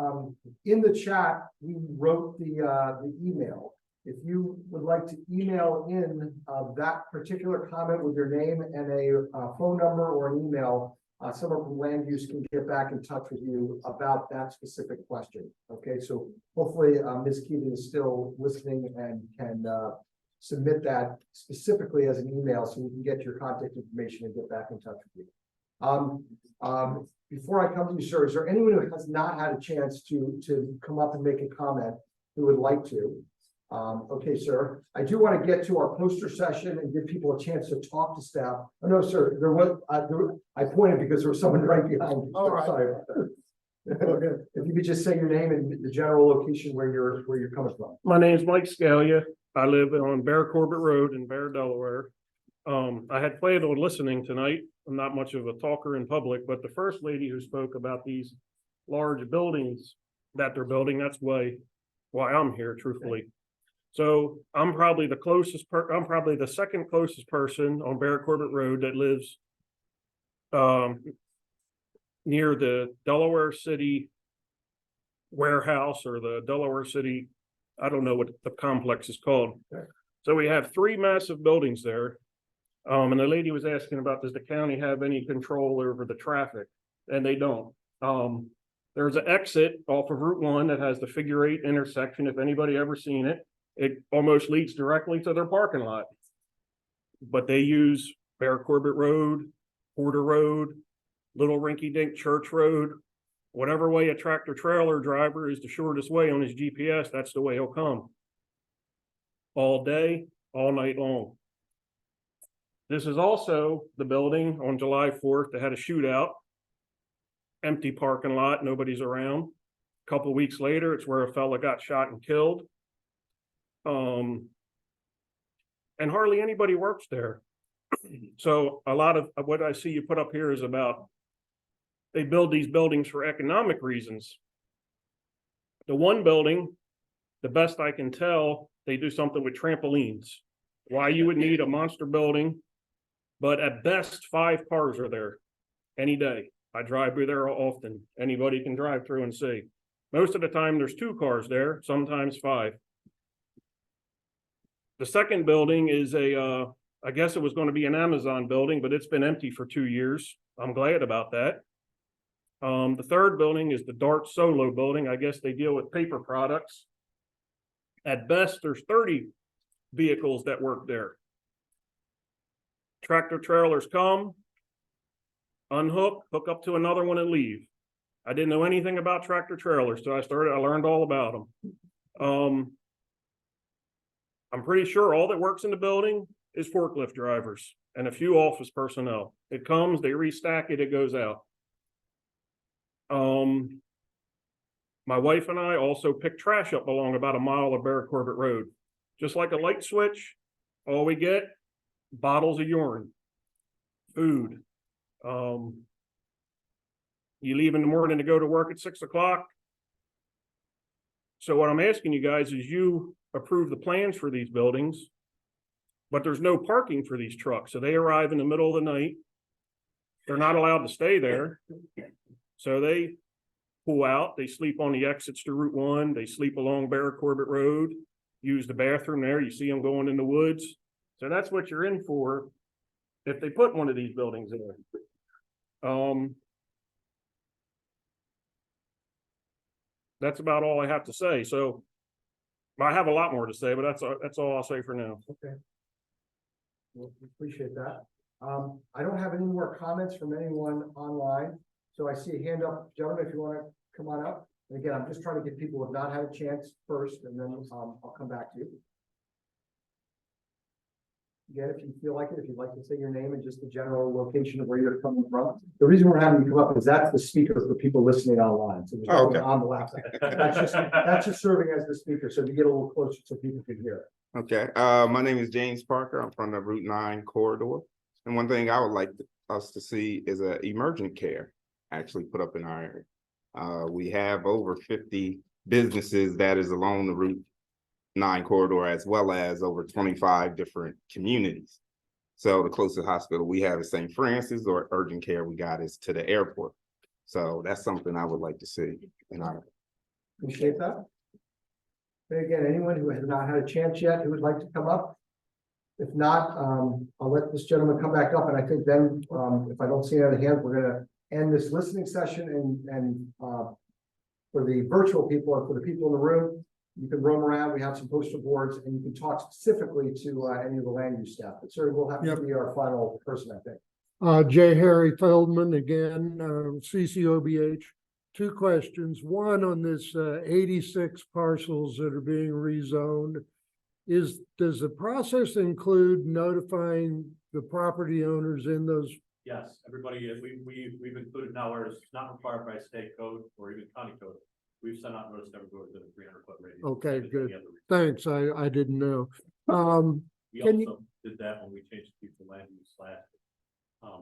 [SPEAKER 1] in the chat, we wrote the email. If you would like to email in that particular comment with your name and a phone number or an email, someone from land use can get back in touch with you about that specific question. Okay, so hopefully Ms. Keating is still listening and can submit that specifically as an email so we can get your contact information and get back in touch with you. Before I come to you, sir, is there anyone who has not had a chance to come up and make a comment who would like to? Okay, sir, I do want to get to our poster session and give people a chance to talk to staff. Oh, no, sir, I pointed because there was someone right behind you.
[SPEAKER 11] All right.
[SPEAKER 1] Sorry about that. If you could just say your name and the general location where you're coming from.
[SPEAKER 15] My name's Mike Scalia. I live on Bear Corbett Road in Bear, Delaware. I had planned on listening tonight. I'm not much of a talker in public, but the first lady who spoke about these large buildings that they're building, that's why I'm here, truthfully. So I'm probably the second closest person on Bear Corbett Road that lives near the Delaware City warehouse or the Delaware City, I don't know what the complex is called. So we have 3 massive buildings there. And the lady was asking about, does the county have any control over the traffic? And they don't. There's an exit off of Route 1 that has the figure 8 intersection. If anybody ever seen it, it almost leads directly to their parking lot. But they use Bear Corbett Road, Porter Road, Little Rinky Dink Church Road, whatever way a tractor trailer driver is the shortest way on his GPS, that's the way he'll come. All day, all night long. This is also the building on July 4th that had a shootout. Empty parking lot, nobody's around. A couple of weeks later, it's where a fella got shot and killed. And hardly anybody works there. So a lot of what I see you put up here is about they build these buildings for economic reasons. The one building, the best I can tell, they do something with trampolines. Why you would need a monster building, but at best 5 cars are there any day. I drive through there often. Anybody can drive through and see. Most of the time there's 2 cars there, sometimes 5. The second building is I guess it was going to be an Amazon building, but it's been empty for 2 years. I'm glad about that. The third building is the Dart Solo building. I guess they deal with paper products. At best, there's 30 vehicles that work there. Tractor trailers come, unhook, hook up to another one and leave. I didn't know anything about tractor trailers, so I learned all about them. I'm pretty sure all that works in the building is forklift drivers and a few office personnel. It comes, they restack it, it goes out. My wife and I also pick trash up along about a mile of Bear Corbett Road. Just like a light switch, all we get, bottles of urine, food. You leave in the morning to go to work at 6 o'clock. So what I'm asking you guys is you approve the plans for these buildings, but there's no parking for these trucks. So they arrive in the middle of the night. They're not allowed to stay there. So they pull out, they sleep on the exits to Route 1, they sleep along Bear Corbett Road, use the bathroom there, you see them going in the woods. So that's what you're in for if they put one of these buildings there. That's about all I have to say. So I have a lot more to say, but that's all I'll say for now.
[SPEAKER 1] Okay. Well, we appreciate that. I don't have any more comments from anyone online. So I see a hand up, gentlemen, if you want to come on up. And again, I'm just trying to get people who have not had a chance first, and then I'll come back to you. Again, if you feel like it, if you'd like to say your name and just the general location of where you're coming from. The reason we're having you come up is that's the speaker for people listening online. So there's nothing on the laptop. That's just serving as the speaker. So to get a little closer so people can hear it.
[SPEAKER 16] Okay, my name is James Parker. I'm from the Route 9 corridor. And one thing I would like us to see is a emergent care actually put up in our area. We have over 50 businesses that is along the Route 9 corridor, as well as over 25 different communities. So the closest hospital we have is St. Francis, or urgent care we got is to the airport. So that's something I would like to see in our.
[SPEAKER 1] Appreciate that. And again, anyone who has not had a chance yet who would like to come up? If not, I'll let this gentleman come back up, and I think then if I don't see any other hands, we're gonna end this listening session and for the virtual people and for the people in the room, you can roam around. We have some poster boards and you can talk specifically to any of the land use staff. But sir, we'll have to be our final person, I think.
[SPEAKER 11] J. Harry Feldman again, CCOBH. 2 questions. One on this 86 parcels that are being rezoned. does the process include notifying the property owners in those?
[SPEAKER 4] Yes, everybody, we've included now where it's not required by state code or even county code. We've sent out notice to everybody within a 300-foot radius.
[SPEAKER 11] Okay,
[SPEAKER 4] Same as
[SPEAKER 11] good.
[SPEAKER 4] any other region.
[SPEAKER 11] Thanks, I didn't know.
[SPEAKER 4] We
[SPEAKER 11] Can you-
[SPEAKER 4] also did that when we changed the land use last.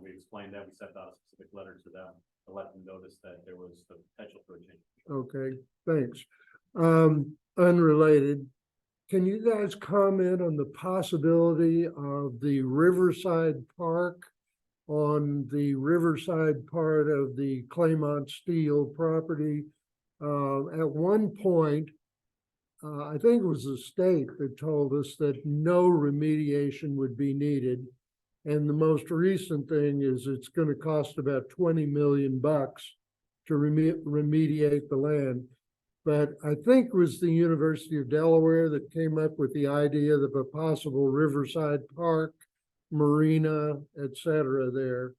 [SPEAKER 4] We explained that, we sent out a specific letter to them to let them notice that there was the potential for a change.
[SPEAKER 11] Okay, thanks. Unrelated, can you guys comment on the possibility of the Riverside Park on the Riverside part of the Claymont Steel property? At one point, I think it was the state that told us that no remediation would be needed. And the most recent thing is it's gonna cost about 20 million bucks to remediate the land. But I think it was the University of Delaware that came up with the idea of a possible Riverside Park, marina, et cetera there.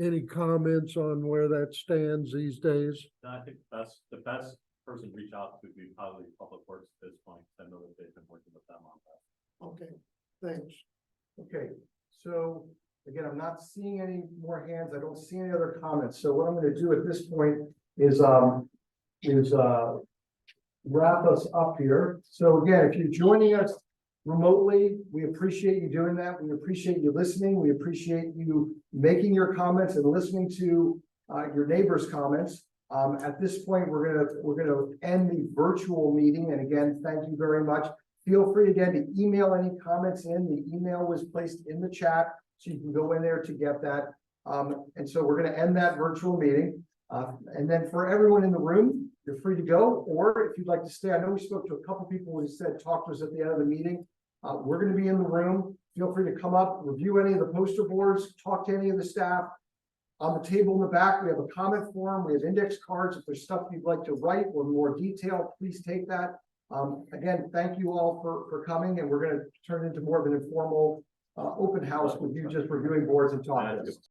[SPEAKER 11] Any comments on where that stands these days?
[SPEAKER 4] And I think the best person to reach out to would be probably Public Works at this point. I know that they've been working with them on that.
[SPEAKER 11] Okay, thanks.
[SPEAKER 1] Okay, so again, I'm not seeing any more hands. I don't see any other comments. So what I'm gonna do at this point is wrap us up here. So again, if you're joining us remotely, we appreciate you doing that. We appreciate you listening. We appreciate you making your comments and listening to your neighbors' comments. At this point, we're gonna end the virtual meeting. And again, thank you very much. Feel free again to email any comments in. The email was placed in the chat, so you can go in there to get that. And so we're gonna end that virtual meeting. And then for everyone in the room, you're free to go, or if you'd like to stay, I know we spoke to a couple people who said talk to us at the end of the meeting. We're going to be in the room. Feel free to come up, review any of the poster boards, talk to any of the staff. On the table in the back, we have a comment form. We have index cards. If there's stuff you'd like to write or more detail, please take that. Again, thank you all for coming, and we're going to turn it into more of an informal open house with you just reviewing boards and talking.